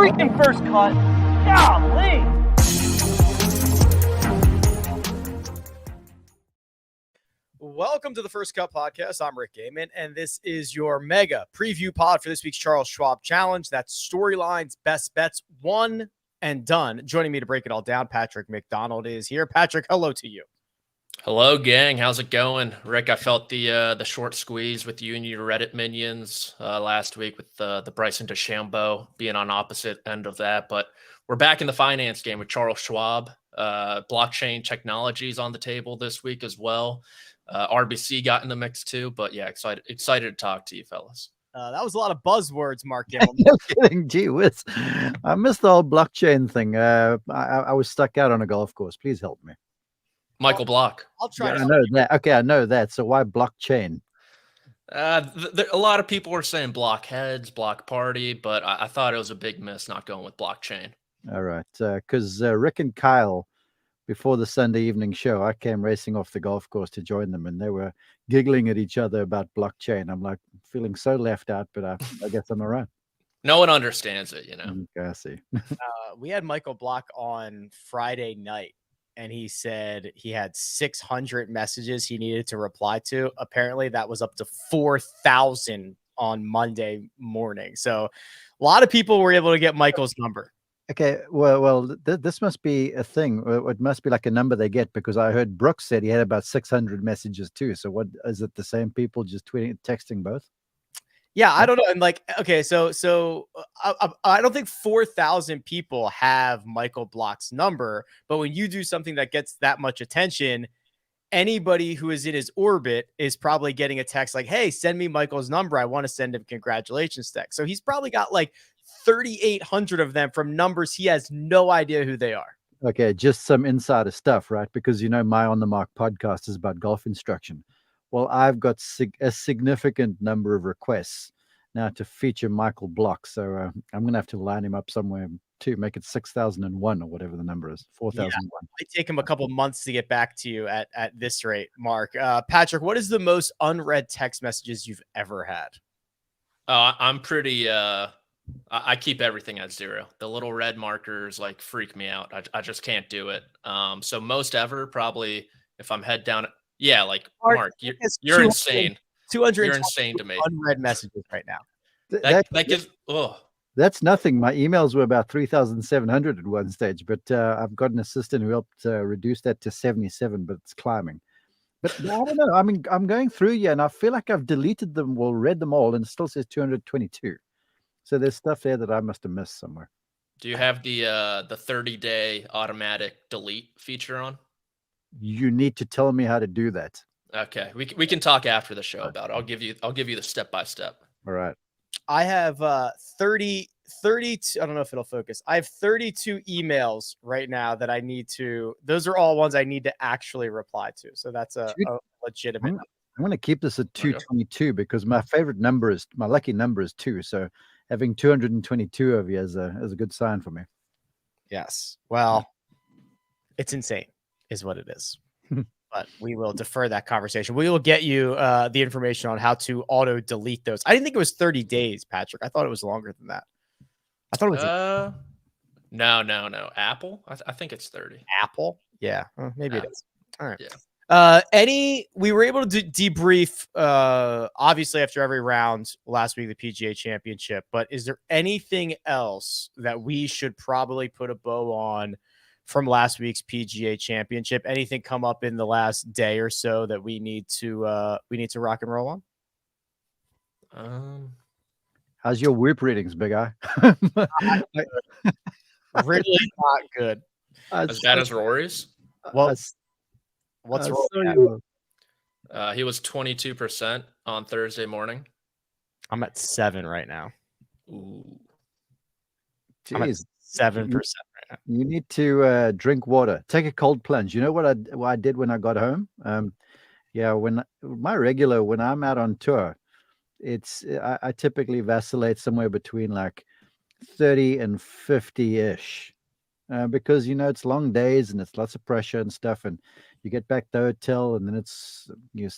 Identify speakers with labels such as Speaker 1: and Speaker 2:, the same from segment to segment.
Speaker 1: freaking first cut. Golly. Welcome to the First Cut Podcast. I'm Rick Gehman, and this is your mega preview pod for this week's Charles Schwab Challenge. That's storylines, best bets, one and done. Joining me to break it all down, Patrick McDonald is here. Patrick, hello to you.
Speaker 2: Hello, gang. How's it going? Rick, I felt the short squeeze with you and your Reddit minions last week with the Bryson DeChambeau being on opposite end of that. But we're back in the finance game with Charles Schwab. Blockchain technologies on the table this week as well. RBC got in the mix too. But yeah, excited to talk to you, fellas.
Speaker 1: That was a lot of buzzwords, Mark Immelman.
Speaker 3: No kidding. Gee whiz. I missed the whole blockchain thing. I was stuck out on a golf course. Please help me.
Speaker 2: Michael Block.
Speaker 1: I'll try.
Speaker 3: I know that. Okay, I know that. So why blockchain?
Speaker 2: A lot of people were saying blockheads, block party, but I thought it was a big miss not going with blockchain.
Speaker 3: All right. Because Rick and Kyle, before the Sunday evening show, I came racing off the golf course to join them, and they were giggling at each other about blockchain. I'm like feeling so left out, but I guess I'm all right.
Speaker 2: No one understands it, you know.
Speaker 3: Okay, I see.
Speaker 1: We had Michael Block on Friday night, and he said he had 600 messages he needed to reply to. Apparently, that was up to 4,000 on Monday morning. So a lot of people were able to get Michael's number.
Speaker 3: Okay, well, this must be a thing. It must be like a number they get, because I heard Brooks said he had about 600 messages too. So what is it? The same people just texting both?
Speaker 1: Yeah, I don't know. And like, okay, so I don't think 4,000 people have Michael Block's number, but when you do something that gets that much attention, anybody who is in his orbit is probably getting a text like, hey, send me Michael's number. I want to send him congratulations text. So he's probably got like 3,800 of them from numbers he has no idea who they are.
Speaker 3: Okay, just some insider stuff, right? Because, you know, my On the Mark podcast is about golf instruction. Well, I've got a significant number of requests now to feature Michael Block. So I'm going to have to line him up somewhere to make it 6,001 or whatever the number is, 4,001.
Speaker 1: Yeah, it might take him a couple months to get back to you at this rate, Mark. Patrick, what is the most unread text messages you've ever had?
Speaker 2: I'm pretty... I keep everything at 0. The little red markers like freak me out. I just can't do it. So most ever, probably if I'm head down. Yeah, like Mark, you're insane.
Speaker 1: 200.
Speaker 2: You're insane to me.
Speaker 1: Unread messages right now.
Speaker 2: That gives. Oh,
Speaker 3: that's nothing. My emails were about 3,700 at one stage, but I've got an assistant who helped reduce that to 77, but it's climbing. But I don't know. I mean, I'm going through here, and I feel like I've deleted them or read them all, and it still says 222. So there's stuff there that I must have missed somewhere.
Speaker 2: Do you have the 30-day automatic delete feature on?
Speaker 3: You need to tell me how to do that.
Speaker 2: Okay, we can talk after the show about it. I'll give you the step-by-step.
Speaker 3: All right.
Speaker 1: I have 32. I don't know if it'll focus. I have 32 emails right now that I need to. Those are all ones I need to actually reply to. So that's a legitimate.
Speaker 3: I'm going to keep this at 222 because my lucky number is 2. So having 222 of you is a good sign for me.
Speaker 1: Yes. Well, it's insane is what it is. But we will defer that conversation. We will get you the information on how to auto delete those. I didn't think it was 30 days, Patrick. I thought it was longer than that. I thought it was
Speaker 2: no. Apple? I think it's 30.
Speaker 1: Apple? Yeah. Maybe
Speaker 2: Apple.
Speaker 1: it is. All right.
Speaker 2: Yeah.
Speaker 1: We were able to debrief obviously after every round last week, the PGA Championship, but is there anything else that we should probably put a bow on from last week's PGA Championship? Anything come up in the last day or so that we need to rock and roll on?
Speaker 3: How's your whip readings, big eye?
Speaker 1: Really not good.
Speaker 2: As bad as Rory's?
Speaker 1: Well, what's wrong?
Speaker 2: He was 22% on Thursday morning.
Speaker 1: I'm at 7 right now.
Speaker 2: Ooh.
Speaker 1: I'm at 7% right now.
Speaker 3: You need to drink water. Take a cold plunge. You know what I did when I got home? When I'm out on tour, I typically vacillate somewhere between like 30 and 50-ish. Because, you know, it's long days and it's lots of pressure and stuff. And you get back to the hotel and then it's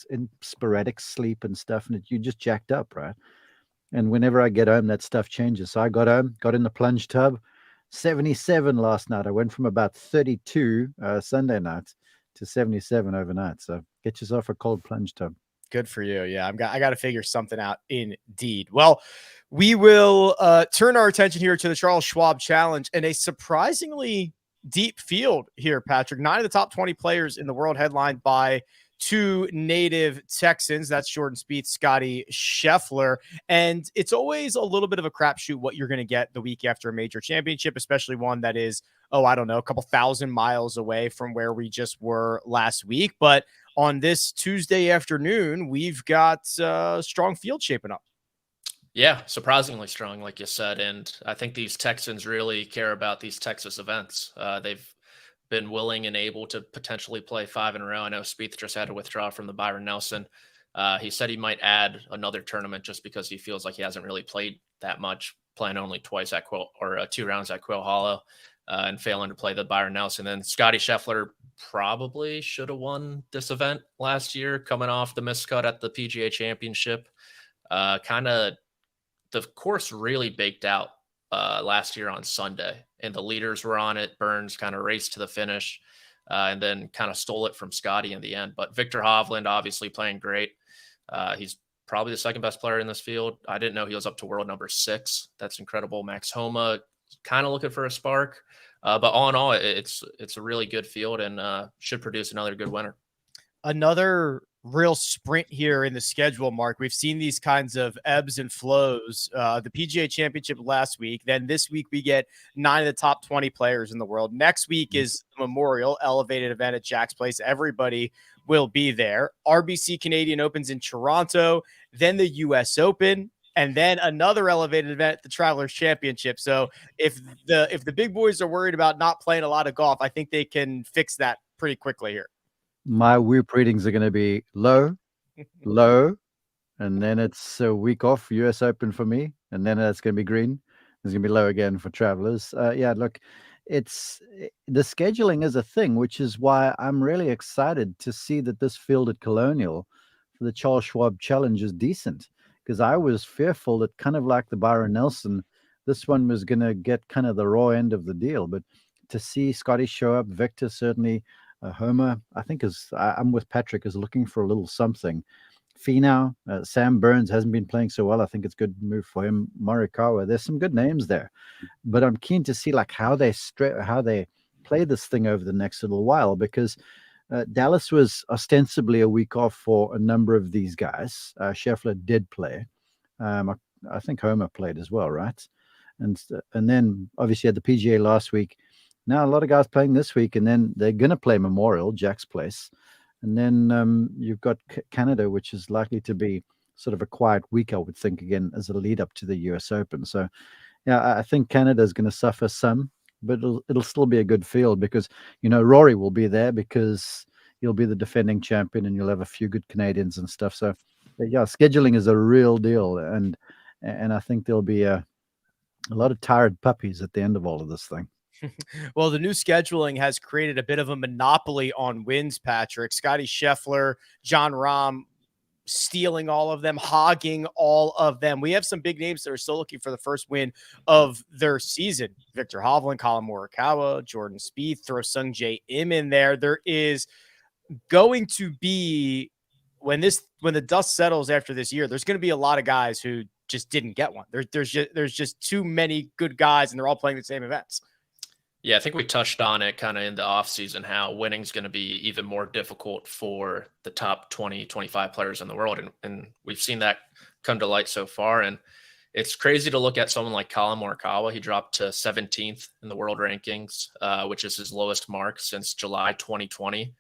Speaker 3: in sporadic sleep and stuff. And you're just jacked up, right? And whenever I get home, that stuff changes. So I got home, got in the plunge tub, 77 last night. I went from about 32 Sunday night to 77 overnight. So get yourself a cold plunge tub.
Speaker 1: Good for you. Yeah, I got to figure something out indeed. Well, we will turn our attention here to the Charles Schwab Challenge and a surprisingly deep field here, Patrick. 9 of the top 20 players in the world headlined by 2 native Texans. That's Jordan Spieth, Scotty Scheffler. And it's always a little bit of a crapshoot what you're going to get the week after a major championship, especially one that is, I don't know, a couple thousand miles away from where we just were last week. But on this Tuesday afternoon, we've got a strong field shaping up.
Speaker 2: Yeah, surprisingly strong, like you said. And I think these Texans really care about these Texas events. They've been willing and able to potentially play 5 in a row. I know Spieth just had to withdraw from the Byron Nelson. He said he might add another tournament just because he feels like he hasn't really played that much, playing only twice at Quill, or 2 rounds at Quill Hollow, and failing to play the Byron Nelson. Then Scotty Scheffler probably should have won this event last year, coming off the miscut at the PGA Championship. Kind of the course really baked out last year on Sunday, and the leaders were on it. Burns kind of raced to the finish and then kind of stole it from Scotty in the end. But Viktor Hovland obviously playing great. He's probably the second best player in this field. I didn't know he was up to world number 6. That's incredible. Max Homa kind of looking for a spark. But all in all, it's a really good field and should produce another good winner.
Speaker 1: Another real sprint here in the schedule, Mark. We've seen these kinds of ebbs and flows. The PGA Championship last week. Then this week we get 9 of the top 20 players in the world. Next week is the Memorial elevated event at Jack's Place. Everybody will be there. RBC Canadian Opens in Toronto, then the US Open, and then another elevated event, the Travelers Championship. So if the big boys are worried about not playing a lot of golf, I think they can fix that pretty quickly here.
Speaker 3: My Whoop readings are going to be low, low, and then it's a week off US Open for me, and then it's going to be green. It's going to be low again for Travelers. Yeah, look, the scheduling is a thing, which is why I'm really excited to see that this field at Colonial for the Charles Schwab Challenge is decent, because I was fearful that, kind of like the Byron Nelson, this one was going to get kind of the raw end of the deal. But to see Scotty show up, Victor certainly, Homer, I think I'm with Patrick, is looking for a little something. Finau, Sam Burns hasn't been playing so well. I think it's a good move for him. Morikawa, there's some good names there, but I'm keen to see like how they play this thing over the next little while, because Dallas was ostensibly a week off for a number of these guys. Scheffler did play. I think Homer played as well, right? And then obviously at the PGA last week. Now a lot of guys playing this week, and then they're going to play Memorial, Jack's Place. And then you've got Canada, which is likely to be sort of a quiet week, I would think, again, as a lead up to the US Open. So, yeah, I think Canada is going to suffer some, but it'll still be a good field, because, Rory will be there because he'll be the defending champion, and you'll have a few good Canadians and stuff. So, yeah, scheduling is a real deal. And I think there'll be a lot of tired puppies at the end of all of this thing.
Speaker 1: Well, the new scheduling has created a bit of a monopoly on wins, Patrick. Scotty Scheffler, Jon Rahm stealing all of them, hogging all of them. We have some big names that are still looking for the first win of their season. Viktor Hovland, Collin Morikawa, Jordan Spieth, throw Sungjae Im in there. There is going to be, when the dust settles after this year, there's going to be a lot of guys who just didn't get one. There's just too many good guys, and they're all playing the same events.
Speaker 2: Yeah, I think we touched on it kind of in the offseason, how winning's going to be even more difficult for the top 20, 25 players in the world. And we've seen that come to light so far. And it's crazy to look at someone like Collin Morikawa. He dropped to 17th in the world rankings, which is his lowest mark since July 2020.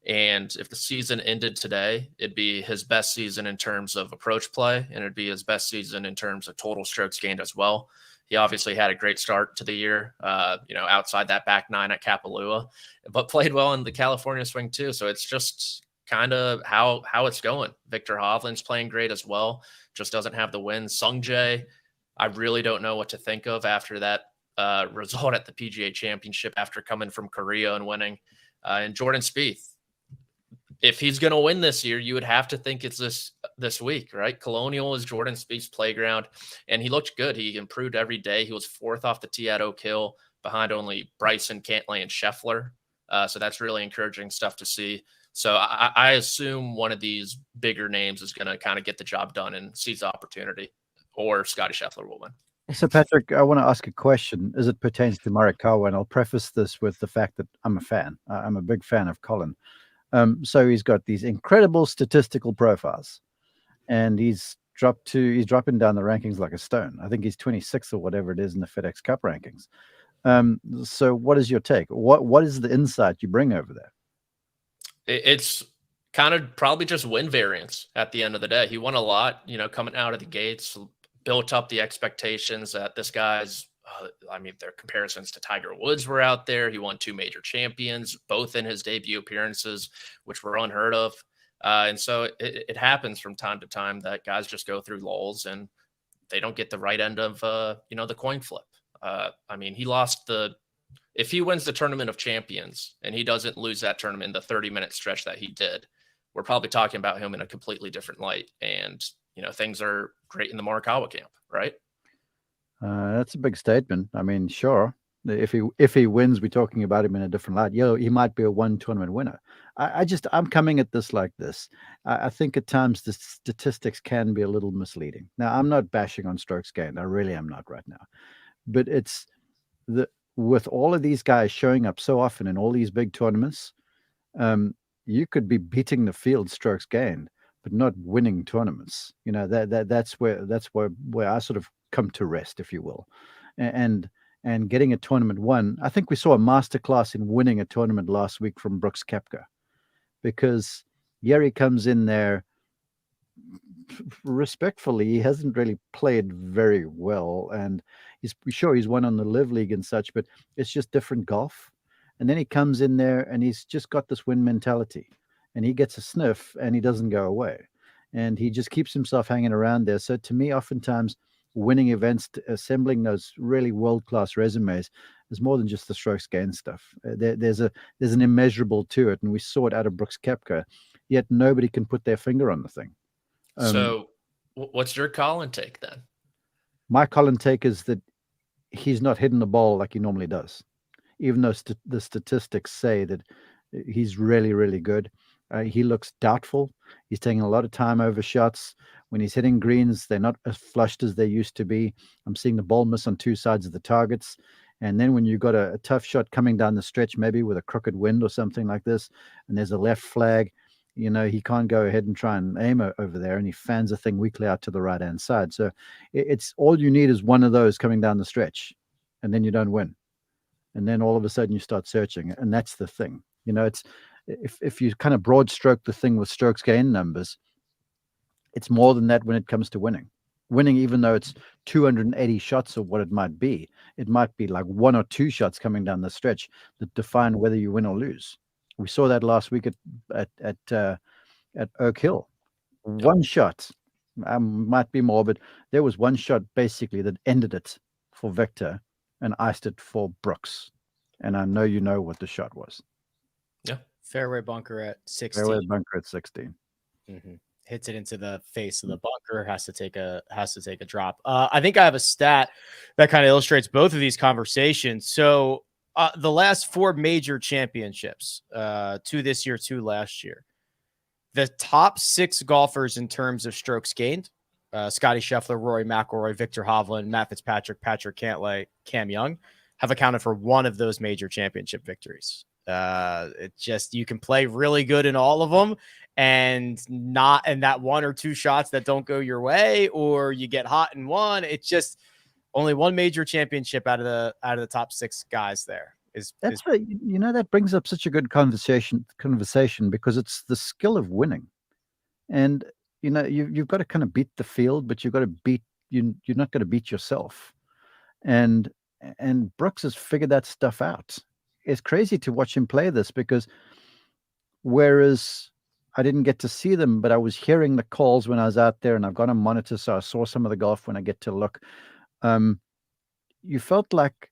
Speaker 2: And if the season ended today, it'd be his best season in terms of approach play, and it'd be his best season in terms of total strokes gained as well. He obviously had a great start to the year, outside that back 9 at Kapalua, but played well in the California swing too. So it's just kind of how it's going. Viktor Hovland's playing great as well, just doesn't have the win. Sungjae, I really don't know what to think of after that result at the PGA Championship after coming from Korea and winning. And Jordan Spieth, if he's going to win this year, you would have to think it's this week, right? Colonial is Jordan Spieth's playground, and he looked good. He improved every day. He was 4th off the tee at Oak Hill, behind only Bryson, Cantlay, and Scheffler. So that's really encouraging stuff to see. So I assume one of these bigger names is going to kind of get the job done and seize the opportunity, or Scotty Scheffler will win.
Speaker 3: So, Patrick, I want to ask a question as it pertains to Morikawa, and I'll preface this with the fact that I'm a fan. I'm a big fan of Collin. So he's got these incredible statistical profiles, and he's dropping down the rankings like a stone. I think he's 26th or whatever it is in the FedEx Cup rankings. So what is your take? What is the insight you bring over there?
Speaker 2: It's kind of probably just win variance at the end of the day. He won a lot, coming out of the gates, built up the expectations that this guy's, their comparisons to Tiger Woods were out there. He won 2 major champions, both in his debut appearances, which were unheard of. And so it happens from time to time that guys just go through lulls and they don't get the right end of, the coin flip. He lost if he wins the Tournament of Champions and he doesn't lose that tournament in the 30-minute stretch that he did, we're probably talking about him in a completely different light. And, things are great in the Morikawa camp, right?
Speaker 3: That's a big statement. Sure. If he wins, we're talking about him in a different light. He might be a 1 tournament winner. I'm coming at this like this. I think at times the statistics can be a little misleading. Now, I'm not bashing on strokes gained. I really am not right now. But it's with all of these guys showing up so often in all these big tournaments, you could be beating the field strokes gained, but not winning tournaments. That's where I sort of come to rest, if you will, and getting a tournament won. I think we saw a masterclass in winning a tournament last week from Brooks Koepka, because Yeri comes in there respectfully. He hasn't really played very well, and he's won on the LIV League and such, but it's just different golf. And then he comes in there and he's just got this win mentality, and he gets a sniff and he doesn't go away, and he just keeps himself hanging around there. So to me, oftentimes winning events, assembling those really world-class resumes, is more than just the strokes gained stuff. There's an immeasurable to it, and we saw it out of Brooks Koepka, yet nobody can put their finger on the thing.
Speaker 2: So what's your Collin take then?
Speaker 3: My Collin take is that he's not hitting the ball like he normally does, even though the statistics say that he's really, really good. He looks doubtful. He's taking a lot of time over shots. When he's hitting greens, they're not as flushed as they used to be. I'm seeing the ball miss on 2 sides of the targets. And then when you've got a tough shot coming down the stretch, maybe with a crooked wind or something like this, and there's a left flag, he can't go ahead and try and aim over there, and he fans the thing weakly out to the right-hand side. So it's all you need is one of those coming down the stretch, and then you don't win. And then all of a sudden you start searching, and that's the thing. It's if you kind of broad stroke the thing with strokes gained numbers, it's more than that when it comes to winning. Winning, even though it's 280 shots or what it might be like 1 or 2 shots coming down the stretch that define whether you win or lose. We saw that last week at Oak Hill. One shot, might be more, but there was one shot basically that ended it for Viktor and iced it for Brooks. And I know you know what the shot was.
Speaker 2: Yeah.
Speaker 1: Fairway bunker at 16.
Speaker 3: Fairway bunker at 16.
Speaker 1: Mm-hmm. Hits it into the face of the bunker, has to take a drop. I think I have a stat that kind of illustrates both of these conversations. So the last 4 major championships, 2 this year, 2 last year, the top 6 golfers in terms of strokes gained, Scotty Scheffler, Rory McIlroy, Viktor Hovland, Matt Fitzpatrick, Patrick Cantlay, Cam Young, have accounted for one of those major championship victories. It just, you can play really good in all of them and not in that 1 or 2 shots that don't go your way, or you get hot in one. It's just only one major championship out of the top 6 guys there.
Speaker 3: What, that brings up such a good conversation because it's the skill of winning. And you've got to kind of beat the field, but you've got to beat you're not going to beat yourself. And Brooks has figured that stuff out. It's crazy to watch him play this, because whereas I didn't get to see them, but I was hearing the calls when I was out there, and I've got a monitor, so I saw some of the golf when I get to look. You felt like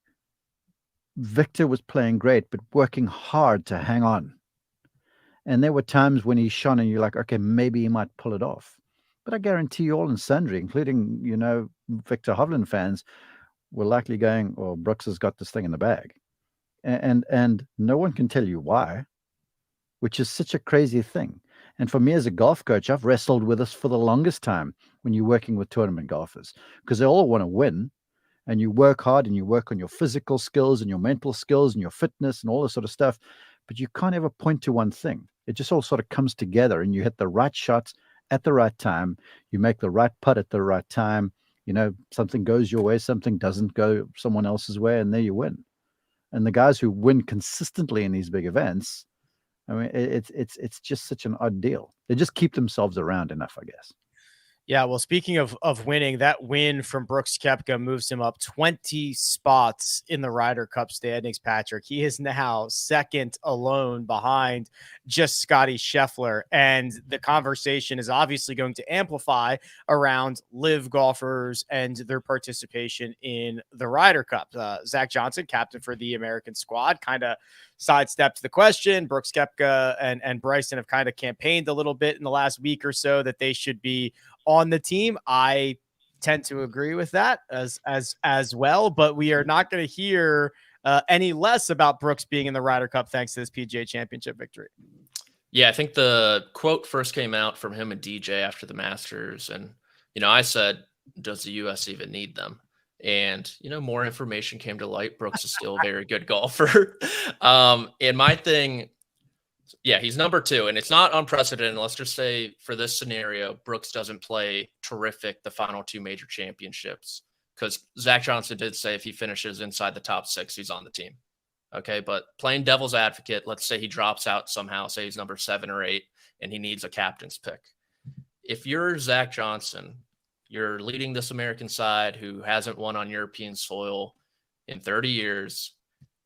Speaker 3: Viktor was playing great, but working hard to hang on. And there were times when he shone and you're like, okay, maybe he might pull it off. But I guarantee you all and sundry, including, Viktor Hovland fans, were likely going, well, Brooks has got this thing in the bag. And no one can tell you why, which is such a crazy thing. And for me as a golf coach, I've wrestled with this for the longest time when you're working with tournament golfers, because they all want to win. And you work hard and you work on your physical skills and your mental skills and your fitness and all this sort of stuff. But you can't ever point to one thing. It just all sort of comes together and you hit the right shots at the right time. You make the right putt at the right time. Something goes your way, something doesn't go someone else's way, and there you win. And the guys who win consistently in these big events, I mean, it's just such an odd deal. They just keep themselves around enough, I guess.
Speaker 1: Yeah, well, speaking of winning, that win from Brooks Koepka moves him up 20 spots in the Ryder Cup standings, Patrick. He is now second alone behind just Scotty Scheffler. And the conversation is obviously going to amplify around LIV golfers and their participation in the Ryder Cup. Zach Johnson, captain for the American squad, kind of sidestepped the question. Brooks Koepka and Bryson have kind of campaigned a little bit in the last week or so that they should be on the team. I tend to agree with that as well, but we are not going to hear any less about Brooks being in the Ryder Cup thanks to this PGA Championship victory.
Speaker 2: Yeah, I think the quote first came out from him and DJ after the Masters, and I said, does the U.S. even need them? And more information came to light. Brooks is still a very good golfer. And my thing, yeah, he's number 2, and it's not unprecedented. Let's just say for this scenario, Brooks doesn't play terrific the final 2 major championships, because Zach Johnson did say if he finishes inside the top 6, he's on the team. Okay, but playing devil's advocate, let's say he drops out somehow, say he's number 7 or 8, and he needs a captain's pick. If you're Zach Johnson, you're leading this American side who hasn't won on European soil in 30 years.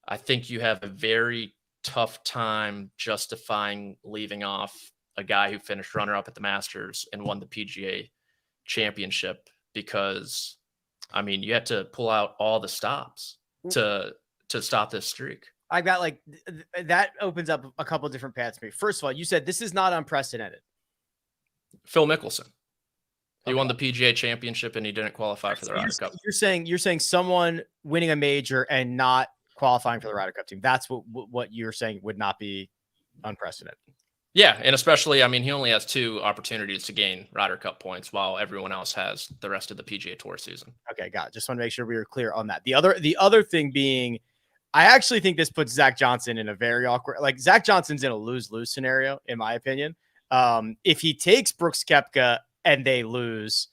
Speaker 2: I think you have a very tough time justifying leaving off a guy who finished runner-up at the Masters and won the PGA Championship, because, I mean, you had to pull out all the stops to stop this streak.
Speaker 1: I got that opens up a couple of different paths for me. First of all, you said this is not unprecedented.
Speaker 2: Phil Mickelson. He won the PGA Championship and he didn't qualify for the Ryder Cup.
Speaker 1: You're saying someone winning a major and not qualifying for the Ryder Cup team. That's what you're saying would not be unprecedented.
Speaker 2: Yeah, and especially, I mean, he only has 2 opportunities to gain Ryder Cup points while everyone else has the rest of the PGA Tour season.
Speaker 1: Okay, got it. Just want to make sure we were clear on that. The other thing being, I actually think this puts Zach Johnson in a very awkward, Zach Johnson's in a lose-lose scenario, in my opinion. If he takes Brooks Koepka and they lose,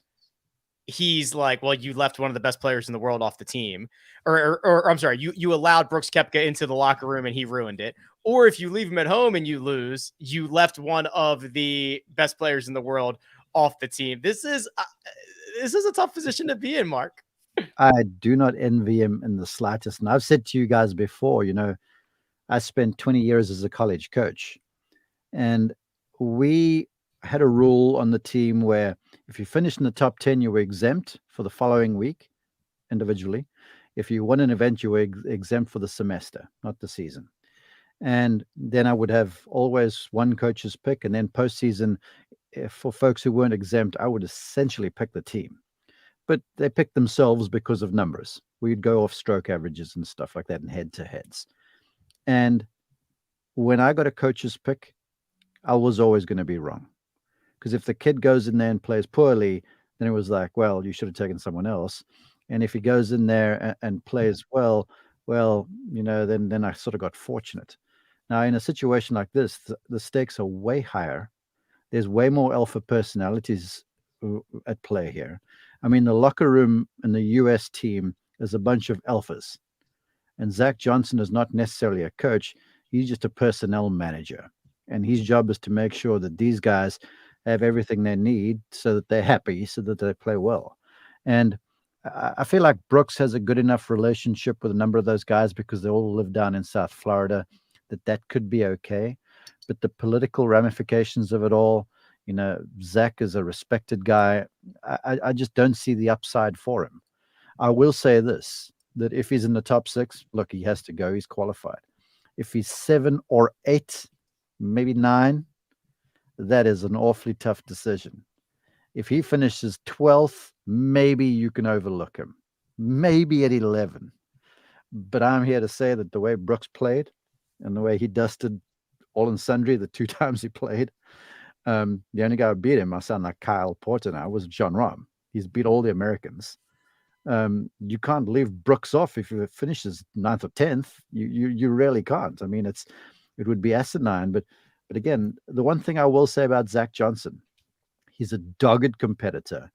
Speaker 1: he's like, well, you left one of the best players in the world off the team, or I'm sorry, you allowed Brooks Koepka into the locker room and he ruined it. Or if you leave him at home and you lose, you left one of the best players in the world off the team. This is a tough position to be in, Mark.
Speaker 3: I do not envy him in the slightest. And I've said to you guys before, I spent 20 years as a college coach, and we had a rule on the team where if you finished in the top 10, you were exempt for the following week individually. If you won an event, you were exempt for the semester, not the season. And then I would have always one coach's pick. And then postseason, for folks who weren't exempt, I would essentially pick the team. But they picked themselves because of numbers. We'd go off stroke averages and stuff like that and head-to-heads. And when I got a coach's pick, I was always going to be wrong. Because if the kid goes in there and plays poorly, then it was like, well, you should have taken someone else. And if he goes in there and plays well, then I sort of got fortunate. Now, in a situation like this, the stakes are way higher. There's way more alpha personalities at play here. I mean, the locker room in the U.S. team is a bunch of alphas. And Zach Johnson is not necessarily a coach. He's just a personnel manager. And his job is to make sure that these guys have everything they need so that they're happy, so that they play well. And I feel like Brooks has a good enough relationship with a number of those guys because they all live down in South Florida, that could be okay. But the political ramifications of it all, Zach is a respected guy. I just don't see the upside for him. I will say this, that if he's in the top 6, look, he has to go. He's qualified. If he's 7 or 8, maybe 9, that is an awfully tough decision. If he finishes 12th, maybe you can overlook him. Maybe at 11. But I'm here to say that the way Brooks played and the way he dusted all and sundry the 2 times he played, the only guy who beat him, I sound like Kyle Porter now, was Jon Rahm. He's beat all the Americans. You can't leave Brooks off if he finishes 9th or 10th. You really can't. I mean, it would be asinine. But again, the one thing I will say about Zach Johnson, he's a dogged competitor.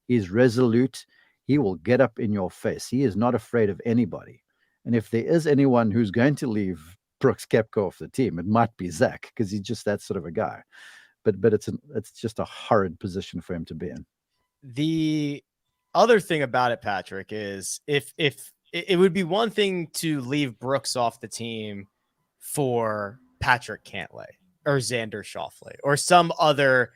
Speaker 3: He's resolute. He will get up in your face. He is not afraid of anybody. And if there is anyone who's going to leave Brooks Koepka off the team, it might be Zach, because he's just that sort of a guy. But it's just a horrid position for him to be in.
Speaker 1: The other thing about it, Patrick, is if it would be one thing to leave Brooks off the team for Patrick Cantlay or Xander Schauffele or some other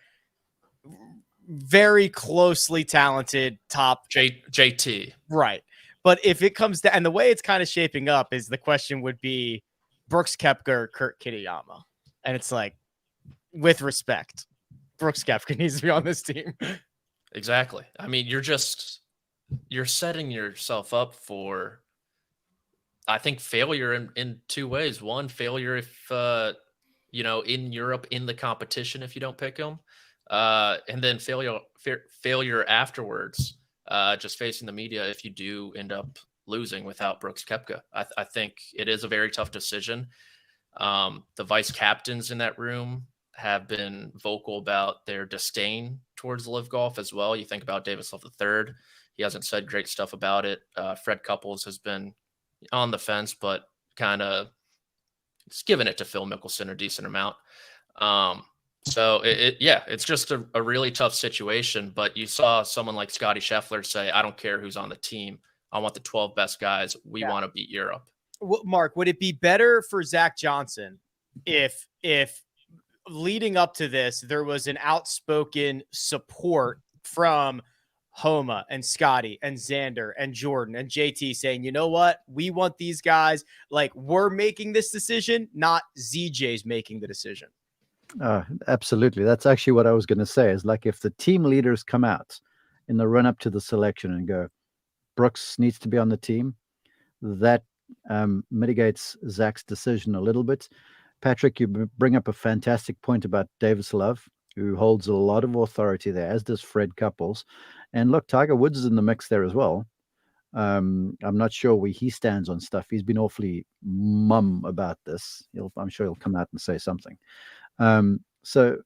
Speaker 1: very closely talented top
Speaker 2: JT.
Speaker 1: Right. But if it comes to, and the way it's kind of shaping up is the question would be Brooks Koepka or Kurt Kitayama. And it's like, with respect, Brooks Koepka needs to be on this team.
Speaker 2: Exactly. I mean, you're setting yourself up for, I think, failure in 2 ways. One, failure if, in Europe, in the competition, if you don't pick him. And then failure afterwards, just facing the media if you do end up losing without Brooks Koepka. I think it is a very tough decision. The vice captains in that room have been vocal about their disdain towards LIV Golf as well. You think about Davis Love III. He hasn't said great stuff about it. Fred Couples has been on the fence, but kind of it's given it to Phil Mickelson a decent amount. So it's just a really tough situation. But you saw someone like Scotty Scheffler say, I don't care who's on the team. I want the 12 best guys. We want to beat Europe.
Speaker 1: Mark, would it be better for Zach Johnson if leading up to this, there was an outspoken support from Homa and Scotty and Xander and Jordan and JT saying, you know what? We want these guys, like, we're making this decision, not ZJ's making the decision.
Speaker 3: Absolutely. That's actually what I was going to say, is like if the team leaders come out in the run up to the selection and go, Brooks needs to be on the team, that mitigates Zach's decision a little bit. Patrick, you bring up a fantastic point about Davis Love, who holds a lot of authority there, as does Fred Couples. And look, Tiger Woods is in the mix there as well. I'm not sure where he stands on stuff. He's been awfully mum about this. I'm sure he'll come out and say something. So,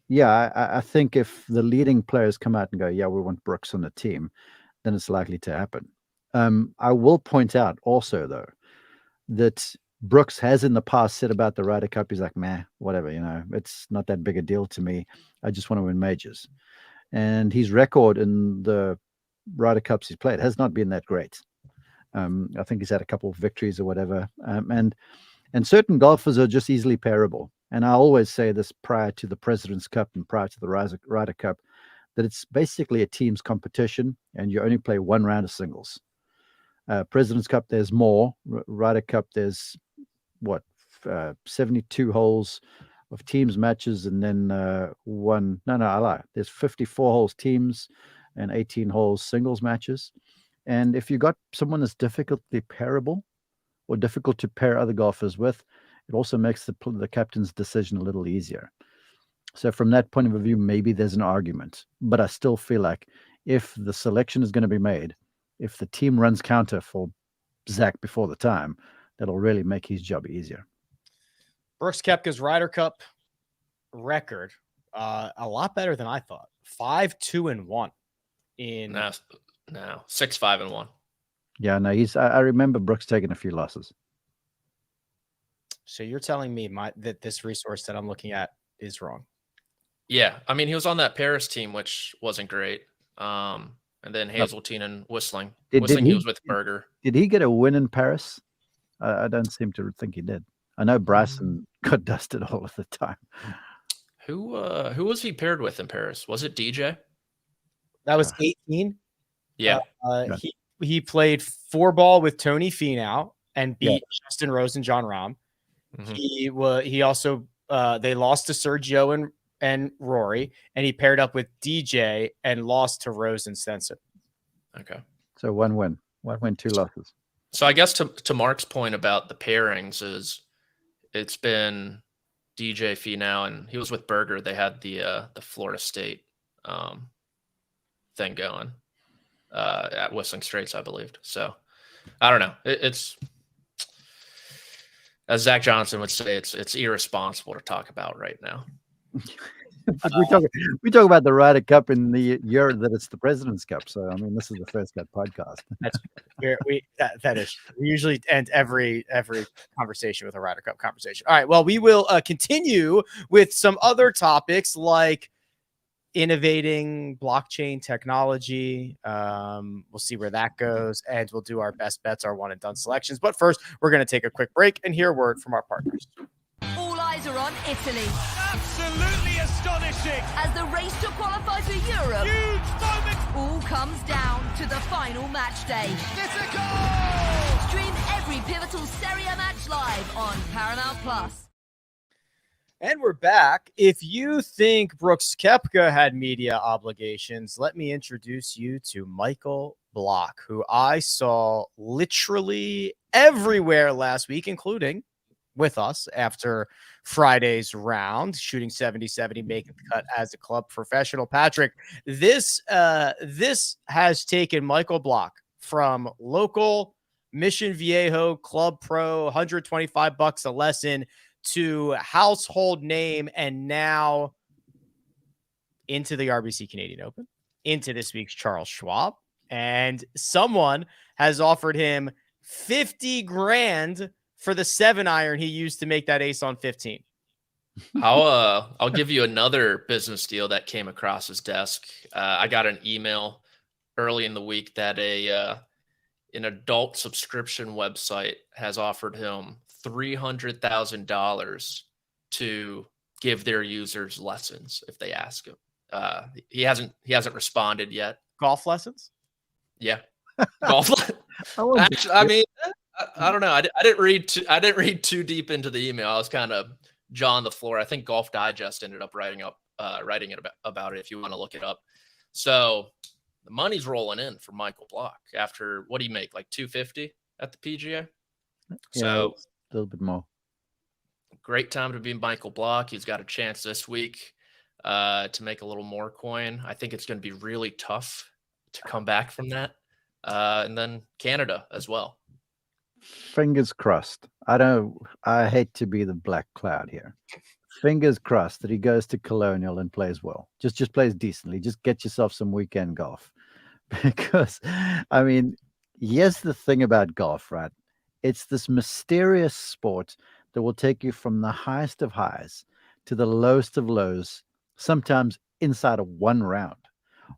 Speaker 3: yeah, I think if the leading players come out and go, yeah, we want Brooks on the team, then it's likely to happen. I will point out also, though, that Brooks has in the past said about the Ryder Cup, he's like, meh, whatever, it's not that big a deal to me. I just want to win majors. And his record in the Ryder Cups he's played has not been that great. I think he's had a couple of victories or whatever. And certain golfers are just easily pairable. And I always say this prior to the President's Cup and prior to the Ryder Cup, that it's basically a team's competition and you only play one round of singles. President's Cup, there's more. Ryder Cup, there's 72 holes of teams matches, and then I lie. There's 54 holes teams and 18 holes singles matches. And if you got someone that's difficultly pairable or difficult to pair other golfers with, it also makes the captain's decision a little easier. So from that point of view, maybe there's an argument. But I still feel like if the selection is going to be made, if the team runs counter for Zach before the time, that'll really make his job easier.
Speaker 1: Brooks Koepka's Ryder Cup record, a lot better than I thought. 5-2-1 in
Speaker 2: no 6-5-1.
Speaker 3: Yeah, no, I remember Brooks taking a few losses.
Speaker 1: So you're telling me that this resource that I'm looking at is wrong?
Speaker 2: Yeah, I mean, he was on that Paris team, which wasn't great. And then Hazeltine and Whistling. He was with Berger.
Speaker 3: Did he get a win in Paris? I don't seem to think he did. I know Bryson got dusted all of the time.
Speaker 2: Who was he paired with in Paris? Was it DJ?
Speaker 1: That was 18.
Speaker 2: Yeah.
Speaker 1: He played 4-ball with Tony Finau and beat Justin Rose and John Rahm. Mm-hmm. He also they lost to Sergio and Rory, and he paired up with DJ and lost to Rose and Stenson.
Speaker 2: Okay.
Speaker 3: So 1 win, 2 losses.
Speaker 2: So I guess to Mark's point about the pairings is it's been DJ Finau, and he was with Berger. They had the Florida State thing going at Whistling Straits, I believed. So I don't know. It's as Zach Johnson would say, it's irresponsible to talk about right now.
Speaker 3: we talk about the Ryder Cup in the year that it's the President's Cup. So I mean, this is the First Cut podcast.
Speaker 1: That is. We usually end every conversation with a Ryder Cup conversation. All right. Well, we will continue with some other topics like innovating blockchain technology. We'll see where that goes, and we'll do our best bets, our one and done selections. But first, we're going to take a quick break and hear a word from our partners.
Speaker 4: All eyes are on Italy.
Speaker 5: Absolutely astonishing.
Speaker 4: As the race to qualify for Europe,
Speaker 5: Huge moment.
Speaker 4: all comes down to the final match day.
Speaker 5: It's a goal.
Speaker 4: Stream every pivotal Serie A match live on Paramount Plus.
Speaker 1: And we're back. If you think Brooks Koepka had media obligations, let me introduce you to Michael Block, who I saw literally everywhere last week, including with us after Friday's round, shooting 70-70, making the cut as a club professional. Patrick, this has taken Michael Block from local Mission Viejo Club Pro, $125 a lesson, to household name, and now into the RBC Canadian Open, into this week's Charles Schwab, and someone has offered him 50 grand for the 7-iron he used to make that ace on 15.
Speaker 2: I'll give you another business deal that came across his desk. I got an email early in the week that an adult subscription website has offered him $300,000 to give their users lessons if they ask him. He hasn't responded yet.
Speaker 1: Golf lessons?
Speaker 2: Yeah, golf. Actually, I mean, I don't know. I didn't read too deep into the email. I was kind of jaw on the floor. I think Golf Digest ended up writing it about it. If you want to look it up. So the money's rolling in for Michael Block after, what do you make, like 250 at the PGA? So
Speaker 3: a little bit more.
Speaker 2: Great time to be Michael Block. He's got a chance this week to make a little more coin. I think it's going to be really tough to come back from that. And then Canada as well.
Speaker 3: Fingers crossed. I hate to be the black cloud here. Fingers crossed that he goes to Colonial and plays well. Just plays decently. Just get yourself some weekend golf. Because, I mean, here's the thing about golf, right? It's this mysterious sport that will take you from the highest of highs to the lowest of lows, sometimes inside of one round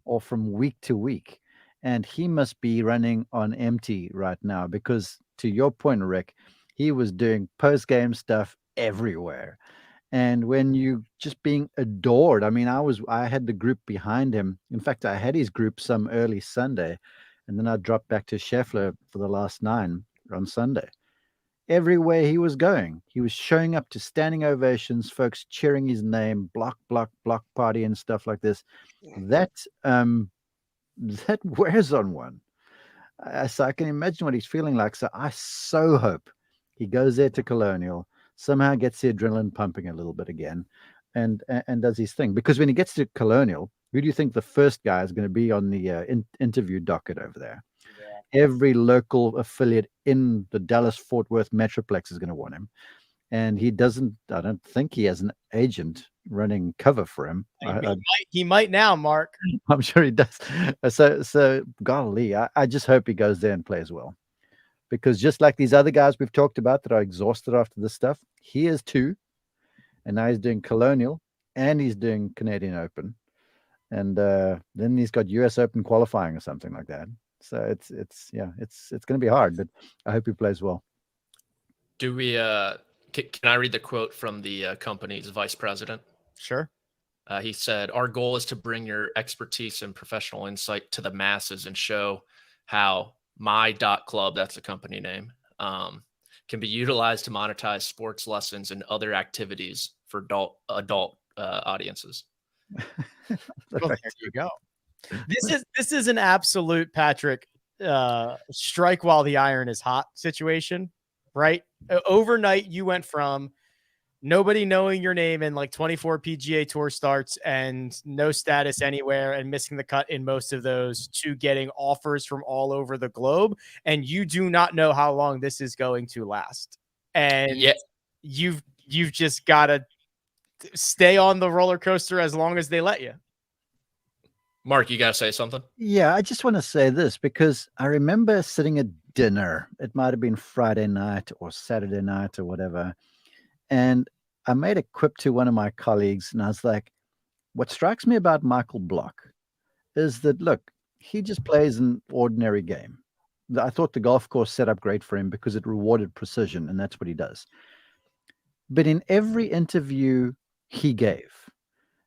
Speaker 3: or from week to week. And he must be running on empty right now because, to your point, Rick, he was doing post-game stuff everywhere. And when you just being adored, I mean, I had the group behind him. In fact, I had his group some early Sunday, and then I dropped back to Scheffler for the last 9 on Sunday. Everywhere he was going, he was showing up to standing ovations, folks cheering his name, block party and stuff like this. That wears on one. So I can imagine what he's feeling like. So I so hope he goes there to Colonial, somehow gets the adrenaline pumping a little bit again, and does his thing. Because when he gets to Colonial, who do you think the first guy is going to be on the interview docket over there? Yeah. Every local affiliate in the Dallas-Fort Worth Metroplex is going to want him. And I don't think he has an agent running cover for him.
Speaker 1: He might now, Mark.
Speaker 3: I'm sure he does. So golly, I just hope he goes there and plays well. Because just like these other guys we've talked about that are exhausted after this stuff, he is too. And now he's doing Colonial and he's doing Canadian Open. And then he's got US Open qualifying or something like that. So it's going to be hard, but I hope he plays well.
Speaker 2: Do we can I read the quote from the company's vice president?
Speaker 1: Sure.
Speaker 2: He said, "Our goal is to bring your expertise and professional insight to the masses and show how my.club," that's the company name, can be utilized to monetize sports lessons and other activities for adult audiences.
Speaker 1: Well, there you go. This is an absolute, Patrick, strike while the iron is hot situation, right? Overnight, you went from nobody knowing your name in like 24 PGA Tour starts and no status anywhere and missing the cut in most of those to getting offers from all over the globe. And you do not know how long this is going to last. And you've just got to stay on the roller coaster as long as they let you.
Speaker 2: Mark, you got to say something?
Speaker 3: Yeah, I just want to say this because I remember sitting at dinner. It might have been Friday night or Saturday night or whatever. And I made a quip to one of my colleagues, and I was like, what strikes me about Michael Block is that, look, he just plays an ordinary game. I thought the golf course set up great for him because it rewarded precision, and that's what he does. But in every interview he gave,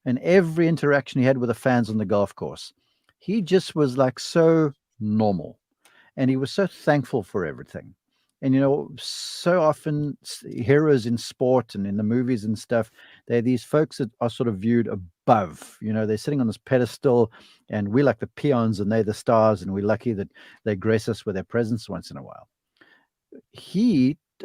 Speaker 3: and every interaction he had with the fans on the golf course, he just was like so normal, and he was so thankful for everything. And, you know, so often heroes in sport and in the movies and stuff, they're these folks that are sort of viewed above. You know, they're sitting on this pedestal and we're like the peons and they're the stars, and we're lucky that they grace us with their presence once in a while.